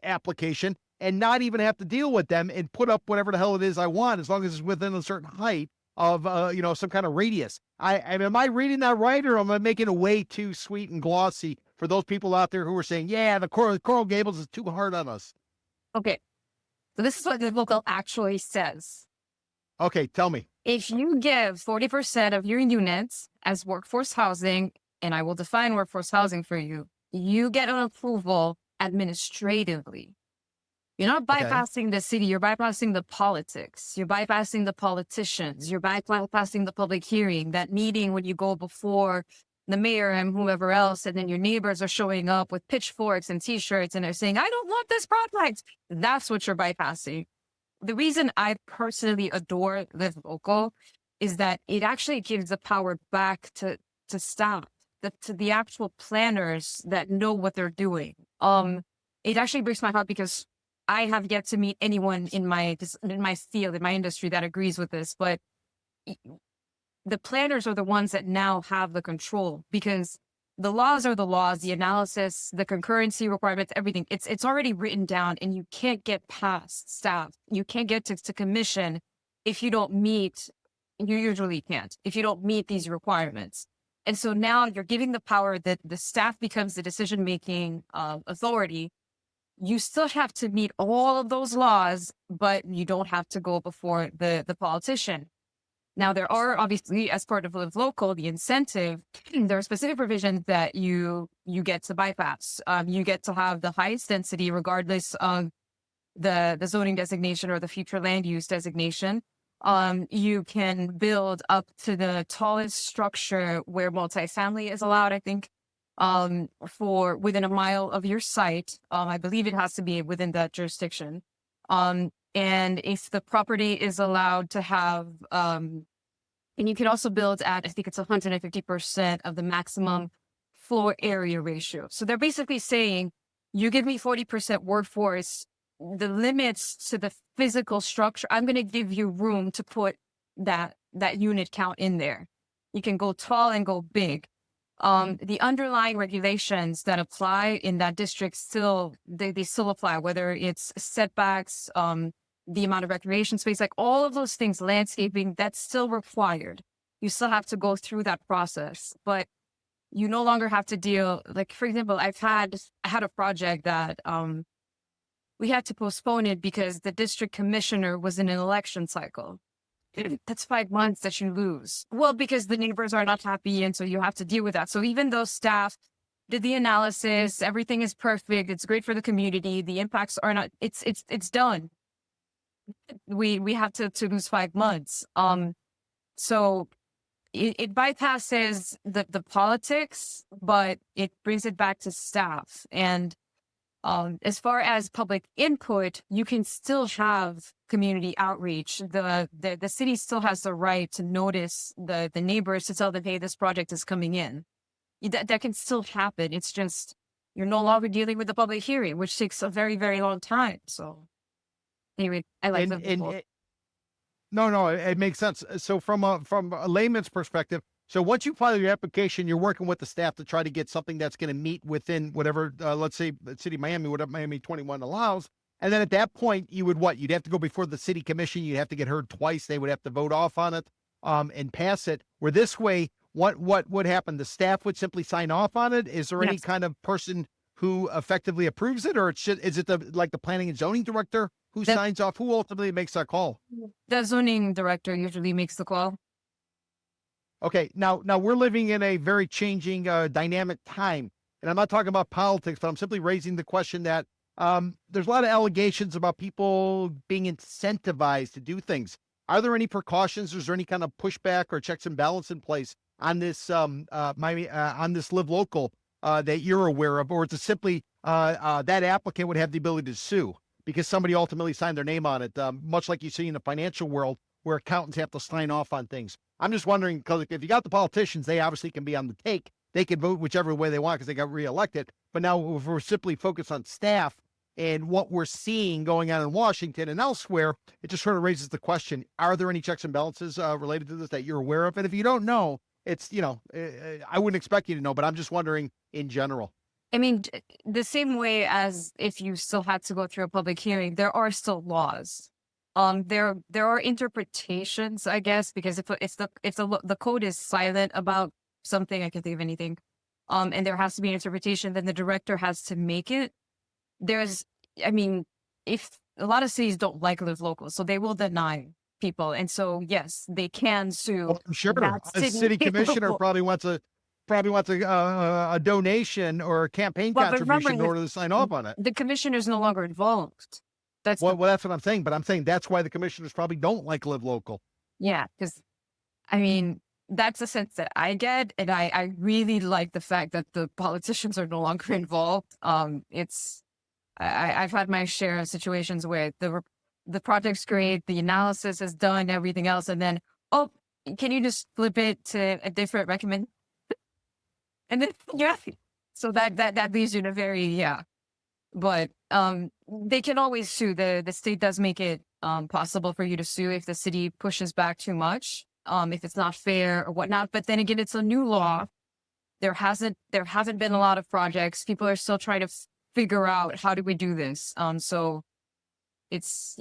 application and not even have to deal with them and put up whatever the hell it is I want, as long as it's within a certain height of, some kind of radius. Am I reading that right, or am I making it way too sweet and glossy for those people out there who are saying, yeah, the Coral Gables is too hard on us? Okay. So this is what the local actually says. Okay, tell me. If you give 40% of your units as workforce housing, and I will define workforce housing for you, you get an approval administratively. You're not bypassing the city. You're bypassing the politics. You're bypassing the politicians. You're bypassing the public hearing, that meeting when you go before the mayor and whoever else, and then your neighbors are showing up with pitchforks and T-shirts, and they're saying, I don't want this project. That's what you're bypassing. The reason I personally adore Live Local is that it actually gives the power back to staff, to the actual planners that know what they're doing. It actually breaks my heart because I have yet to meet anyone in my field, in my industry, that agrees with this. But the planners are the ones that now have the control, because the laws are the laws, the analysis, the concurrency requirements, everything. It's already written down, and you can't get past staff. You can't get to commission if you don't meet, you usually can't, if you don't meet these requirements. And so now you're giving the power that the staff becomes the decision-making authority. You still have to meet all of those laws, but you don't have to go before the politician. Now, there are obviously, as part of Live Local, the incentive, there are specific provisions that you get to bypass. You get to have the highest density regardless of the zoning designation or the future land use designation. You can build up to the tallest structure where multifamily is allowed, I think, for within a mile of your site. I believe it has to be within that jurisdiction. And if the property is allowed to have, and you can also build at, I think it's 150% of the maximum floor area ratio. So they're basically saying, you give me 40% workforce, the limits to the physical structure, I'm going to give you room to put that unit count in there. You can go tall and go big. The underlying regulations that apply in that district still, they still apply, whether it's setbacks, the amount of recreation space, like all of those things, landscaping, that's still required. You still have to go through that process, but you no longer have to deal, like, for example, I had a project that we had to postpone it because the district commissioner was in an election cycle. That's 5 months that you lose. Well, because the neighbors are not happy, and so you have to deal with that. So even though staff did the analysis, everything is perfect, it's great for the community, the impacts are not, it's done. We have to lose 5 months. So it bypasses the politics, but it brings it back to staff. And as far as public input, you can still have community outreach. The city still has the right to notice the neighbors, to tell them, hey, this project is coming in. That can still happen. It's just, you're no longer dealing with the public hearing, which takes a very, very long time. So anyway, I like that. No, it makes sense. So from a layman's perspective, so once you file your application, you're working with the staff to try to get something that's going to meet within whatever, let's say the city of Miami, whatever Miami 21 allows. And then at that point, you would what? You'd have to go before the city commission. You'd have to get heard twice. They would have to vote off on it and pass it. Where this way, what would happen? The staff would simply sign off on it. Is there any kind of person who effectively approves it, or is it the planning and zoning director who signs off? Who ultimately makes that call? The zoning director usually makes the call. Okay, now we're living in a very changing, dynamic time, and I'm not talking about politics, but I'm simply raising the question that there's a lot of allegations about people being incentivized to do things. Are there any precautions? Is there any kind of pushback or checks and balance in place on this on this live local that you're aware of, or is it simply that applicant would have the ability to sue because somebody ultimately signed their name on it, much like you see in the financial world where accountants have to sign off on things? I'm just wondering, because if you got the politicians, they obviously can be on the take. They can vote whichever way they want because they got reelected. But now if we're simply focused on staff and what we're seeing going on in Washington and elsewhere, it just sort of raises the question, are there any checks and balances related to this that you're aware of? And if you don't know, it's, I wouldn't expect you to know, but I'm just wondering in general. I mean, the same way as if you still had to go through a public hearing, there are still laws. There are interpretations, I guess, because if the code is silent about something, I can think of anything, and there has to be an interpretation, then the director has to make it. If a lot of cities don't like live local, so they will deny people, and so yes, they can sue. Well, I'm sure that a city commissioner probably wants a donation or a campaign Well, but contribution in remember, order to sign off on it. the commissioner is no longer involved. That's Well, that's what I'm saying, but I'm saying that's why the commissioners probably don't like live local. yeah, because that's the sense that I get, and I really like the fact that the politicians are no longer involved. I've had my share of situations where the project's great, the analysis is done, everything else, and then, oh, can you just flip it to a different recommend? And then, yeah, so that leaves you in a very, but they can always sue. The state does make it possible for you to sue if the city pushes back too much, if it's not fair or whatnot. But then again, it's a new law. There haven't been a lot of projects. People are still trying to figure out, how do we do this? So it's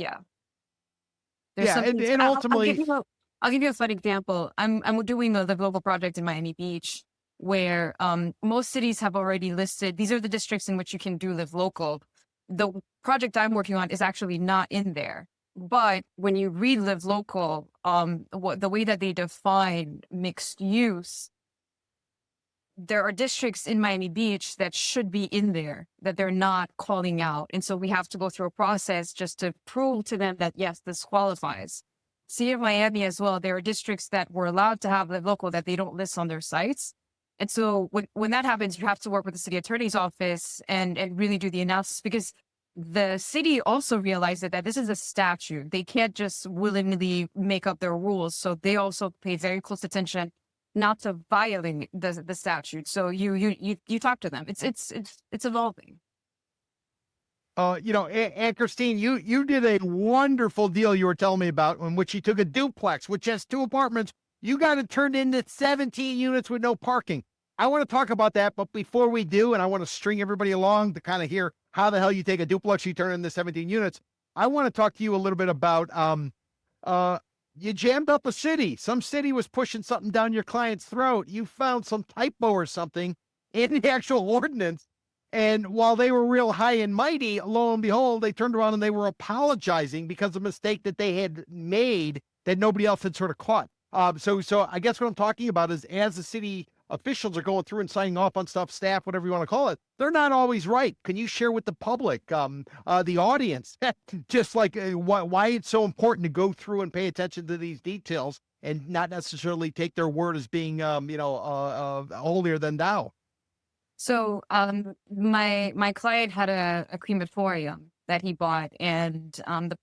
There's something. and ultimately, I'll give you a fun example. I'm doing the global project in Miami Beach, where most cities have already listed, these are the districts in which you can do live local. The project I'm working on is actually not in there. But when you read live local, the way that they define mixed use, there are districts in Miami Beach that should be in there that they're not calling out. And so we have to go through a process just to prove to them that, yes, this qualifies. City of Miami as well, there are districts that were allowed to have live local that they don't list on their sites. And so when that happens, you have to work with the city attorney's office and really do the analysis, because the city also realized that this is a statute. They can't just willingly make up their rules. So they also pay very close attention not to violate the statute. So you talk to them. It's evolving. Anne-Christine, you did a wonderful deal you were telling me about, in which you took a duplex with just 2 apartments. You got it turned into 17 units with no parking. I want to talk about that, but before we do, and I want to string everybody along to kind of hear how the hell you take a duplex, you turn it into 17 units. I want to talk to you a little bit about, you jammed up a city. Some city was pushing something down your client's throat. You found some typo or something in the actual ordinance. And while they were real high and mighty, lo and behold, they turned around and they were apologizing because of a mistake that they had made that nobody else had sort of caught. So I guess what I'm talking about is, as the city officials are going through and signing off on stuff, staff, whatever you want to call it, they're not always right. Can you share with the public, the audience, just like why it's so important to go through and pay attention to these details and not necessarily take their word as being, holier than thou? So my client had a crematorium that he bought, and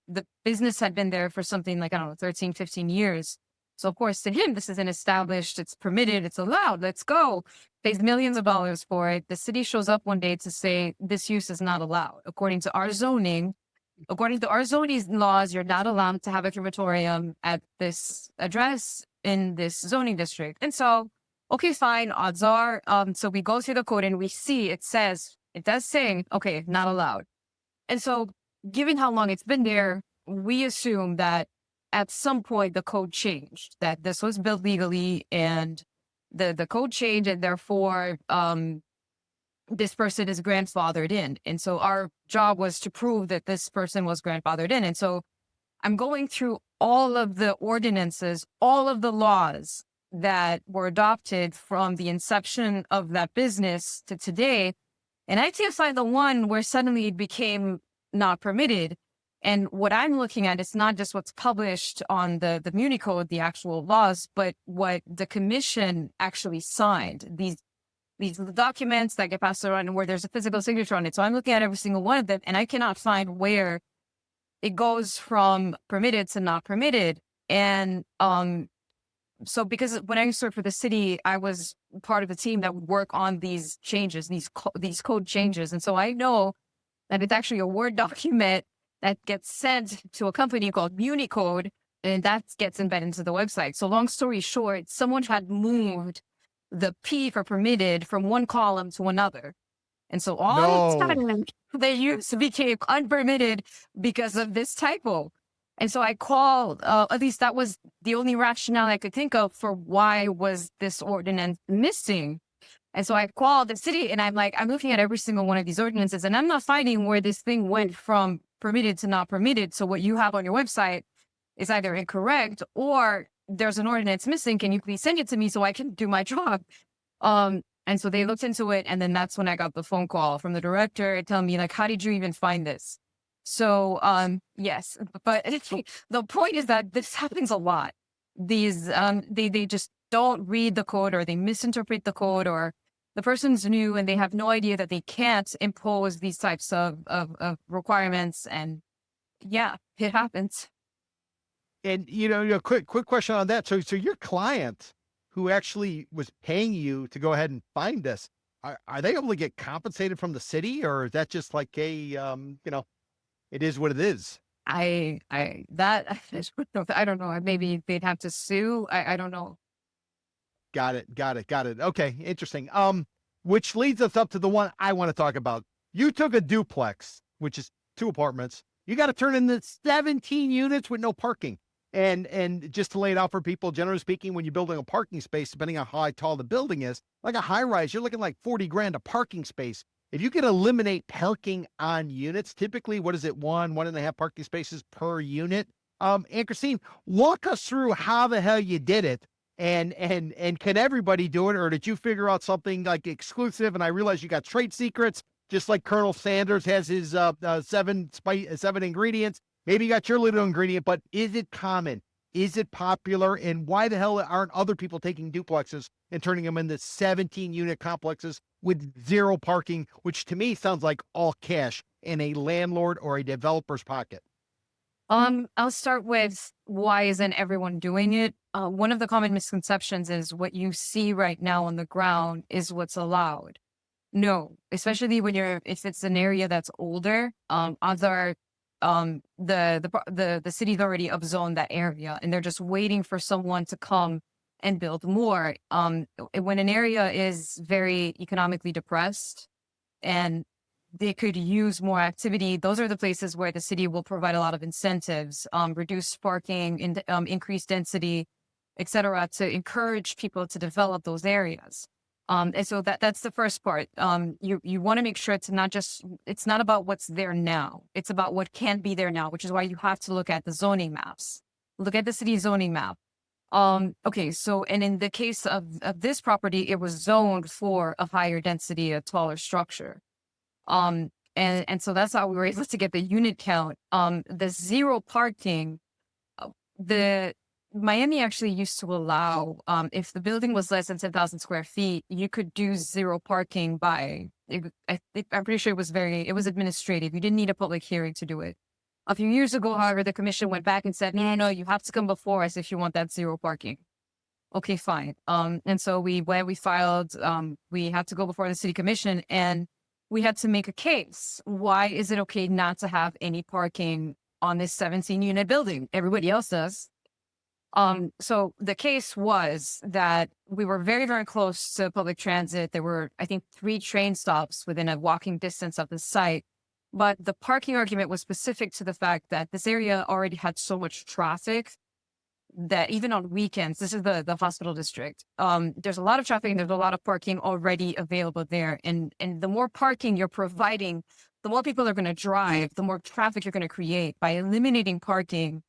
the business had been there for something like, 13, 15 years. So of course, to him, this is an established, it's permitted, it's allowed, let's go. Pays millions of dollars for it. The city shows up one day to say, this use is not allowed. According to our zoning laws, you're not allowed to have a crematorium at this address in this zoning district. And so, okay, fine, odds are. So we go through the code and we see it does say, okay, not allowed. And so, given how long it's been there, we assume that at some point the code changed, that this was built legally and the code changed, and therefore this person is grandfathered in. And so our job was to prove that this person was grandfathered in. And so I'm going through all of the ordinances, all of the laws that were adopted from the inception of that business to today. And ITSI, the one where suddenly it became not permitted. And what I'm looking at is not just what's published on the Muni Code, the actual laws, but what the commission actually signed. These documents that get passed around and where there's a physical signature on it. So I'm looking at every single one of them, and I cannot find where it goes from permitted to not permitted. And so because when I served for the city, I was part of a team that would work on these changes, these code changes. And so I know that it's actually a Word document that gets sent to a company called Muni Code, and that gets embedded into the website. So long story short, someone had moved the P for permitted from one column to another. And so all of a sudden, they used became unpermitted because of this typo. And so I called, at least that was the only rationale I could think of for why was this ordinance missing. And so I called the city and I'm like, I'm looking at every single one of these ordinances and I'm not finding where this thing went from permitted to not permitted. So what you have on your website is either incorrect or there's an ordinance missing. Can you please send it to me so I can do my job? And so they looked into it. And then that's when I got the phone call from the director telling me like, how did you even find this? So, yes, but the point is that this happens a lot. These, they just don't read the code or they misinterpret the code or the person's new and they have no idea that they can't impose these types of requirements. And yeah, it happens. And, quick question on that. So your client who actually was paying you to go ahead and find this, are they able to get compensated from the city or is that just like a, it is what it is? I don't know. Maybe they'd have to sue. I don't know. Got it. Okay. Interesting. Which leads us up to the one I want to talk about. You took a duplex, which is 2 apartments. You got to turn in the 17 units with no parking. And just to lay it out for people, generally speaking, when you're building a parking space, depending on how tall the building is, like a high rise, you're looking like 40 grand a parking space. If you could eliminate parking on units, typically, what is it? 1.5 parking spaces per unit. Anne-Christine, walk us through how the hell you did it. And can everybody do it? Or did you figure out something like exclusive? And I realize you got trade secrets, just like Colonel Sanders has his 7 ingredients. Maybe you got your little ingredient, but is it common? Is it popular? And why the hell aren't other people taking duplexes and turning them into 17 unit complexes with 0 parking, which to me sounds like all cash in a landlord or a developer's pocket? I'll start with why isn't everyone doing it? One of the common misconceptions is what you see right now on the ground is what's allowed. No, especially if it's an area that's older, the city's already upzoned that area and they're just waiting for someone to come and build more. When an area is very economically depressed and they could use more activity, those are the places where the city will provide a lot of incentives, reduce parking, increase density, et cetera, to encourage people to develop those areas. And so that's the first part. You want to make sure it's not about what's there now. It's about what can be there now, which is why you have to look at the zoning maps. Look at the city zoning map. Okay, so, and in the case of this property, it was zoned for a higher density, a taller structure. And so that's how we were able to get the unit count. The 0 parking, the Miami actually used to allow, if the building was less than 10,000 square feet, you could do 0 parking I'm pretty sure it was administrative. You didn't need a public hearing to do it. A few years ago, however, the commission went back and said, no, you have to come before us if you want that 0 parking. Okay, fine. And so when we filed, we had to go before the city commission and we had to make a case. Why is it okay not to have any parking on this 17 unit building? Everybody else does. So the case was that we were very, very close to public transit. There were, I think, 3 train stops within a walking distance of the site. But the parking argument was specific to the fact that this area already had so much traffic that even on weekends, this is the hospital district, there's a lot of traffic and there's a lot of parking already available there. And the more parking you're providing, the more people are going to drive, the more traffic you're going to create. By eliminating parking,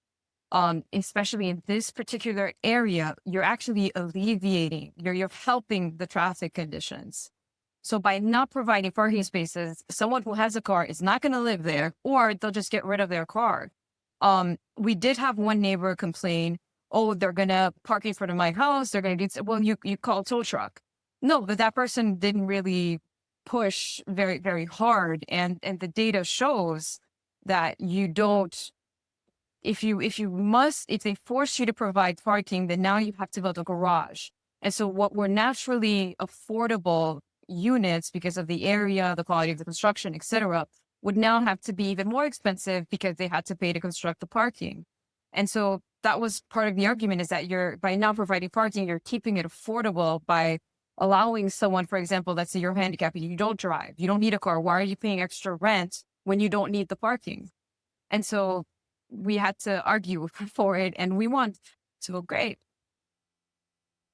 especially in this particular area, you're actually alleviating, you're helping the traffic conditions. So by not providing parking spaces, someone who has a car is not going to live there, or they'll just get rid of their car. We did have one neighbor complain, oh, they're going to park in front of my house. They're going to get, well, you call a tow truck. No, but that person didn't really push very, very hard. And the data shows that you don't, if they force you to provide parking, then now you have to build a garage. And so what were naturally affordable units because of the area, the quality of the construction, et cetera, would now have to be even more expensive because they had to pay to construct the parking. And so that was part of the argument, is that by now providing parking, you're keeping it affordable by allowing someone, for example, let's say you're handicapped and you don't drive, you don't need a car. Why are you paying extra rent when you don't need the parking? And so we had to argue for it, and we won. So great.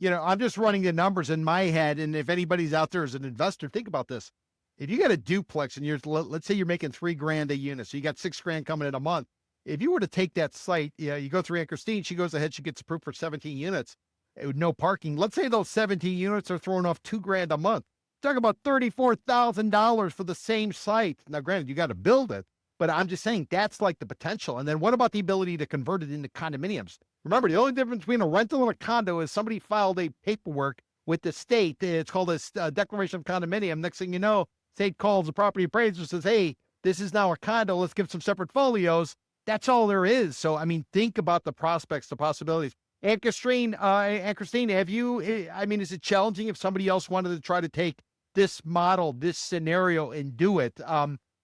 I'm just running the numbers in my head. And if anybody's out there as an investor, think about this. If you got a duplex and let's say you're making $3,000 a unit, so you got $6,000 coming in a month. If you were to take that site, you go through Anne-Christine, she goes ahead, she gets approved for 17 units with no parking. Let's say those 17 units are throwing off $2,000 a month. Talk about $34,000 for the same site. Now, granted, you got to build it, but I'm just saying that's like the potential. And then what about the ability to convert it into condominiums? Remember, the only difference between a rental and a condo is somebody filed a paperwork with the state. It's called a declaration of condominium. Next thing you know, state calls the property appraiser, says, hey, this is now a condo. Let's give some separate folios. That's all there is. So, I mean, think about the prospects, the possibilities. Anne-Christine, have you, is it challenging if somebody else wanted to try to take this model, this scenario, and do it?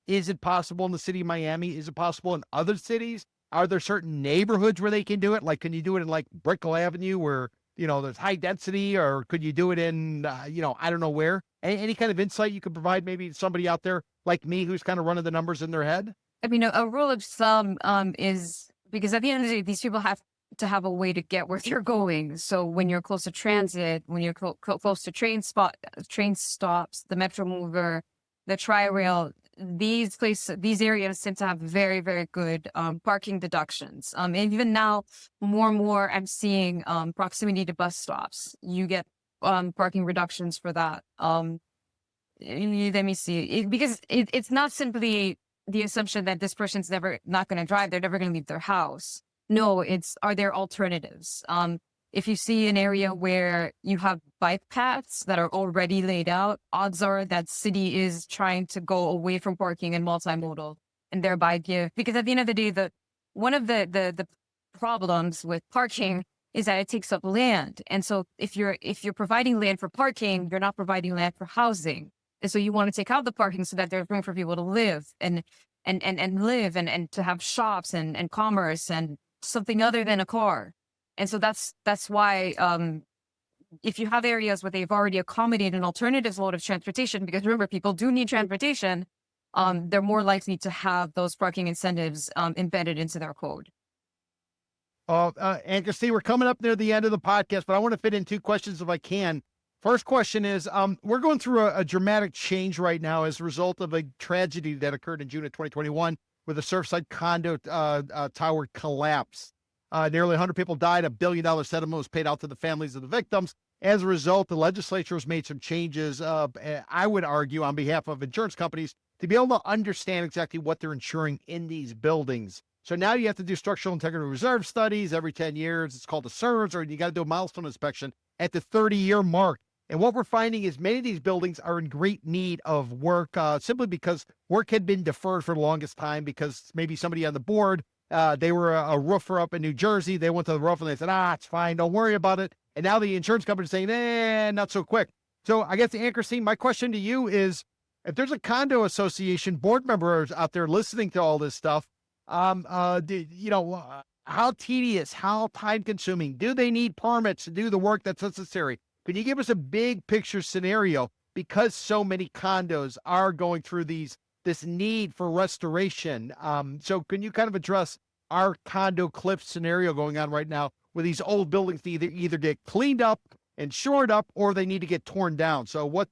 Is it possible in the city of Miami? Is it possible in other cities? Are there certain neighborhoods where they can do it? Like, can you do it in like Brickell Avenue where, there's high density, or could you do it in, I don't know where? Any kind of insight you could provide maybe somebody out there like me who's kind of running the numbers in their head? A rule of thumb is, because at the end of the day, these people have to have a way to get where they're going. So when you're close to transit, when you're close to train stops, the Metro Mover, the Tri-Rail, these areas tend to have very, very good parking deductions. And even now, more and more, I'm seeing proximity to bus stops. You get parking reductions for that. Let me see. Because it's not simply the assumption that this person's not going to drive. They're never going to leave their house. No, are there alternatives? If you see an area where you have bike paths that are already laid out, odds are that city is trying to go away from parking and multimodal, and thereby because at the end of the day, one of the problems with parking is that it takes up land. And so if you're providing land for parking, you're not providing land for housing. And so you want to take out the parking so that there's room for people to live and live and to have shops and commerce and something other than a car. And so that's why if you have areas where they've already accommodated an alternative mode of transportation, because remember, people do need transportation, they're more likely to have those parking incentives embedded into their code. Anne-Christine, we're coming up near the end of the podcast, but I want to fit in two questions if I can. First question is, we're going through a dramatic change right now as a result of a tragedy that occurred in June of 2021 where the Surfside condo tower collapsed. Nearly 100 people died. $1 billion settlement was paid out to the families of the victims. As a result, the legislature has made some changes, I would argue, on behalf of insurance companies to be able to understand exactly what they're insuring in these buildings. So now you have to do structural integrity reserve studies every 10 years. It's called a SIRS, or you got to do a milestone inspection at the 30-year mark. And what we're finding is many of these buildings are in great need of work simply because work had been deferred for the longest time because maybe somebody on the board, they were a roofer up in New Jersey. They went to the roof and they said, it's fine. Don't worry about it. And now the insurance company is saying, not so quick. So I guess, Anne-Christine, my question to you is, if there's a condo association board members out there listening to all this stuff, how tedious, how time consuming, do they need permits to do the work that's necessary? Can you give us a big picture scenario, because so many condos are going through this need for restoration? So can you kind of address our condo cliff scenario going on right now, where these old buildings need to either get cleaned up and shored up, or they need to get torn down? So what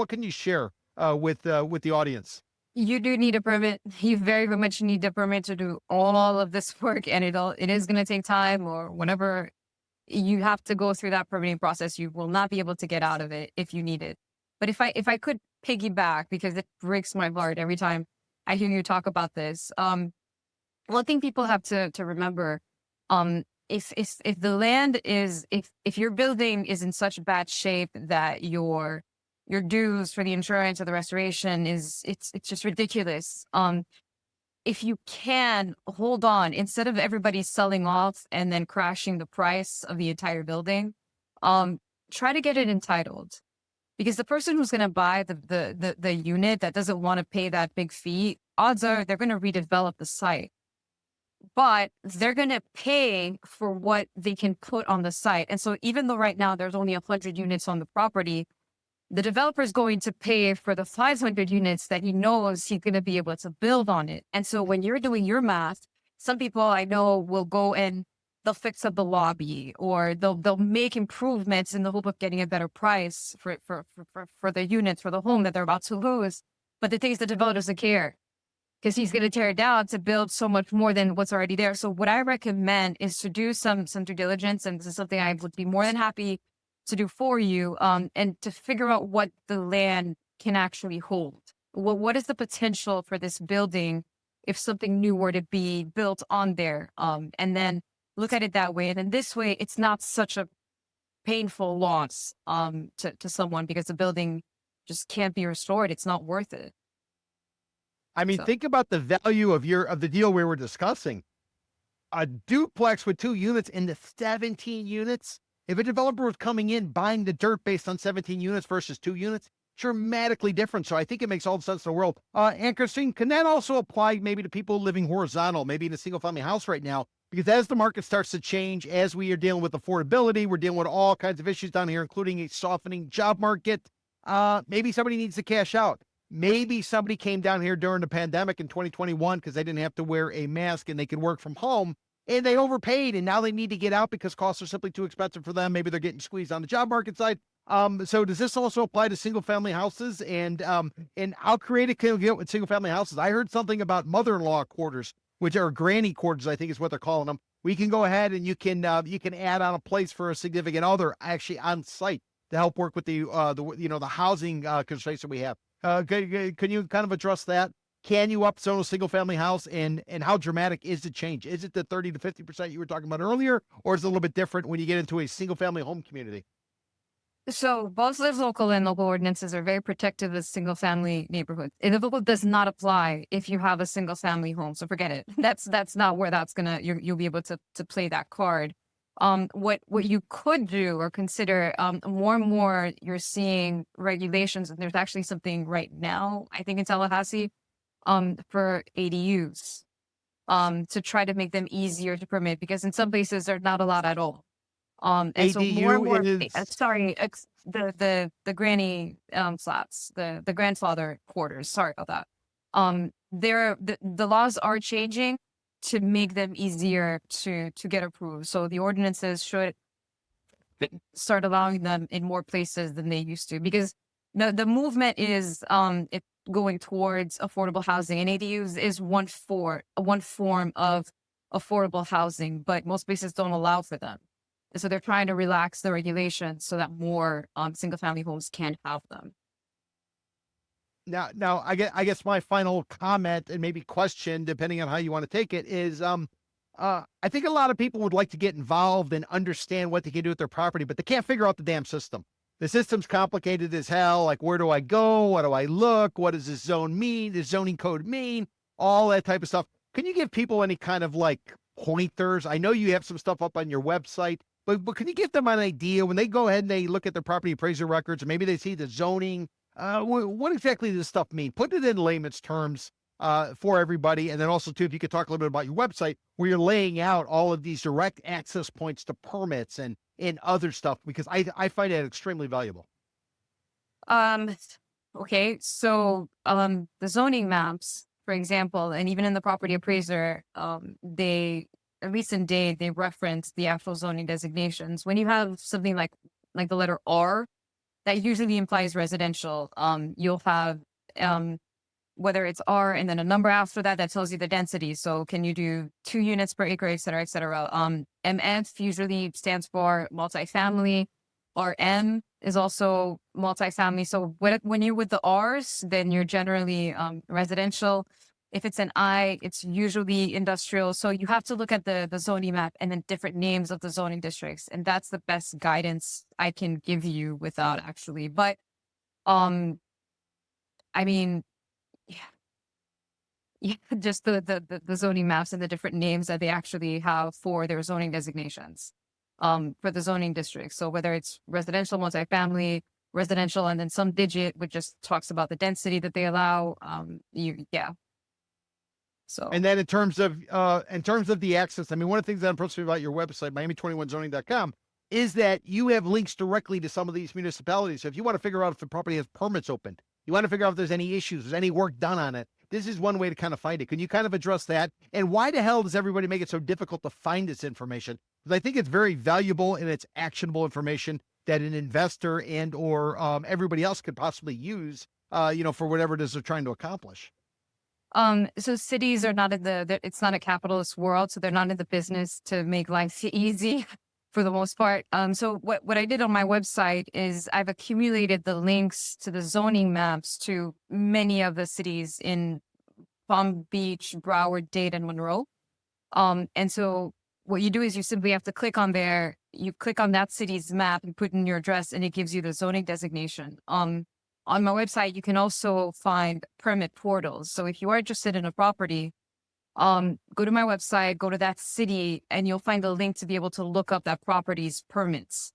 can you share with the audience? You do need a permit. You very much need a permit to do all of this work, and it is going to take time or whatever. You have to go through that permitting process. You will not be able to get out of it if you need it. But if I could piggyback, because it breaks my heart every time I hear you talk about this. One thing people have to remember, if the land is, if your building is in such bad shape that your dues for the insurance or the restoration it's just ridiculous. If you can hold on, instead of everybody selling off and then crashing the price of the entire building, try to get it entitled. Because the person who's going to buy the unit that doesn't want to pay that big fee, odds are they're going to redevelop the site. But they're going to pay for what they can put on the site. And so even though right now there's only 100 units on the property, the developer is going to pay for the 500 units that he knows he's going to be able to build on it. And so when you're doing your math, some people I know will go and they'll fix up the lobby, or they'll make improvements in the hope of getting a better price for the units, for the home that they're about to lose. But the thing is, the developer doesn't care, because he's going to tear it down to build so much more than what's already there. So what I recommend is to do some due diligence, and this is something I would be more than happy to do for you, and to figure out what the land can actually hold. What is the potential for this building if something new were to be built on there? And then look at it that way. And then this way, it's not such a painful loss to someone, because the building just can't be restored. It's not worth it. I mean, think about the value of the deal we were discussing. A duplex with 2 units into 17 units. If a developer was coming in buying the dirt based on 17 units versus 2 units, dramatically different. So I think it makes all the sense in the world. Anne-Christine, can that also apply maybe to people living horizontal, maybe in a single family house right now? Because as the market starts to change, as we are dealing with affordability, we're dealing with all kinds of issues down here, including a softening job market. Maybe somebody needs to cash out. Maybe somebody came down here during the pandemic in 2021 because they didn't have to wear a mask and they could work from home, and they overpaid, and now they need to get out because costs are simply too expensive for them. Maybe they're getting squeezed on the job market side. So does this also apply to single family houses? And how creative can we get with single family houses? I heard something about mother-in-law quarters, which are granny quarters, I think is what they're calling them. We can go ahead and you can add on a place for a significant other actually on site to help work with the housing constraints that we have. Can you kind of address that? Can you upzone a single family house, and how dramatic is the change? Is it the 30 to 50% you were talking about earlier, or is it a little bit different when you get into a single family home community? So both live local and local ordinances are very protective of single family neighborhoods. And the local does not apply if you have a single family home. So forget it. That's not where you'll be able to play that card. What you could do or consider, more and more you're seeing regulations, and there's actually something right now, I think in Tallahassee, for ADUs, to try to make them easier to permit, because in some places there's not a lot at all. And ADU so more and more, is the granny flats, the grandfather quarters. Sorry about that. The laws are changing to make them easier to get approved. So the ordinances should start allowing them in more places than they used to, because the movement is going towards affordable housing, and ADUs is one form of affordable housing, but most places don't allow for them. So they're trying to relax the regulations so that more single family homes can have them. Now, I guess my final comment and maybe question, depending on how you want to take it, is I think a lot of people would like to get involved and understand what they can do with their property, but they can't figure out the damn system. The system's complicated as hell. Like, where do I go? What do I look? What does this zone mean? Does zoning code mean? All that type of stuff. Can you give people any kind of like pointers? I know you have some stuff up on your website, but can you give them an idea when they go ahead and they look at their property appraiser records, and maybe they see the zoning? What exactly does this stuff mean? Put it in layman's terms for everybody. And then also, too, if you could talk a little bit about your website, where you're laying out all of these direct access points to permits and other stuff, because I find that extremely valuable. Okay. So the zoning maps, for example, and even in the property appraiser, they, at least in Dade, they reference the actual zoning designations. When you have something like the letter R, that usually implies residential. You'll have whether it's R and then a number after that, that tells you the density. So can you do 2 units per acre, et cetera, et cetera. MF usually stands for multifamily. RM is also multifamily. So when you're with the R's, then you're generally residential. If it's an I, it's usually industrial. So you have to look at the zoning map and then different names of the zoning districts. And that's the best guidance I can give you without actually. But I mean, yeah, just the zoning maps and the different names that they actually have for their zoning designations for the zoning districts. So whether it's residential, multifamily, residential, and then some digit, which just talks about the density that they allow. So, And then in terms of the access, I mean, one of the things that impresses me about your website, Miami21zoning.com, is that you have links directly to some of these municipalities. So if you want to figure out if the property has permits open, you want to figure out if there's any issues, there's any work done on it, this is one way to kind of find it. Can you kind of address that? And why the hell does everybody make it so difficult to find this information? Because I think it's very valuable and it's actionable information that an investor and or everybody else could possibly use, for whatever it is they're trying to accomplish. So cities are not it's not a capitalist world, so they're not in the business to make life easy for the most part. So what I did on my website is I've accumulated the links to the zoning maps to many of the cities in Palm Beach, Broward, Dade, and Monroe. And so what you do is you simply have to click on there, you click on that city's map, you put in your address, and it gives you the zoning designation. On my website, you can also find permit portals. So if you are interested in a property, go to my website, go to that city, and you'll find a link to be able to look up that property's permits.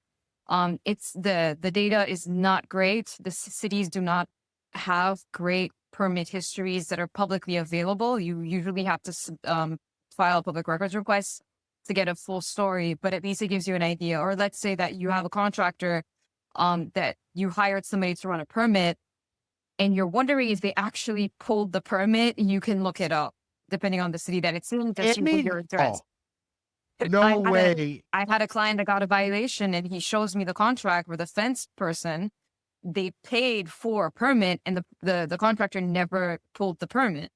It's the data is not great. The cities do not have great permit histories that are publicly available. You usually have to file a public records request to get a full story, but at least it gives you an idea. Or let's say that you have a contractor that you hired somebody to run a permit and you're wondering if they actually pulled the permit, you can look it up depending on the city that it's in. Just your address. No way. I had a client that got a violation and he shows me the contract where the fence person, they paid for a permit and the contractor never pulled the permit,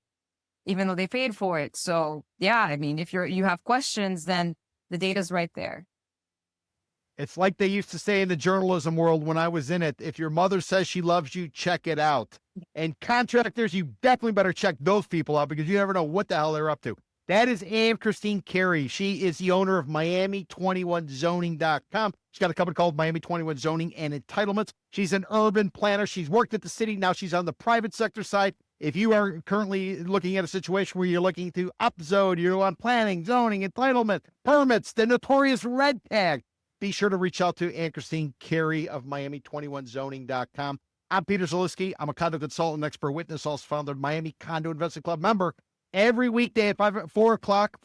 even though they paid for it. So yeah, I mean, if you have questions, then the data's right there. It's like they used to say in the journalism world when I was in it, if your mother says she loves you, check it out. And contractors, you definitely better check those people out because you never know what the hell they're up to. That is Anne-Christine Carrie. She is the owner of Miami21zoning.com. She's got a company called Miami 21 Zoning and Entitlements. She's an urban planner. She's worked at the city. Now she's on the private sector side. If you are currently looking at a situation where you're looking to upzone, you're on planning, zoning, entitlement, permits, the notorious red tag, be sure to reach out to Anne-Christine Carrie of Miami21zoning.com. I'm Peter Zalewski. I'm a condo consultant, expert witness, also founder of Miami Condo Investment Club member. Every weekday at 4 o'clock,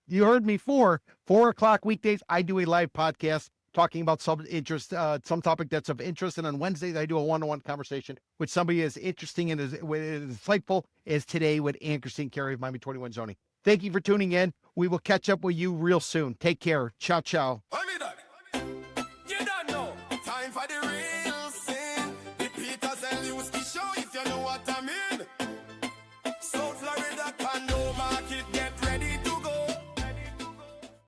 you heard me, 4 o'clock weekdays, I do a live podcast talking about some topic that's of interest. And on Wednesdays, I do a one-on-one conversation with somebody as interesting and as insightful as today with Anne-Christine Carrie of Miami 21 Zoning. Thank you for tuning in. We will catch up with you real soon. Take care. Ciao, ciao. You don't know. Time for the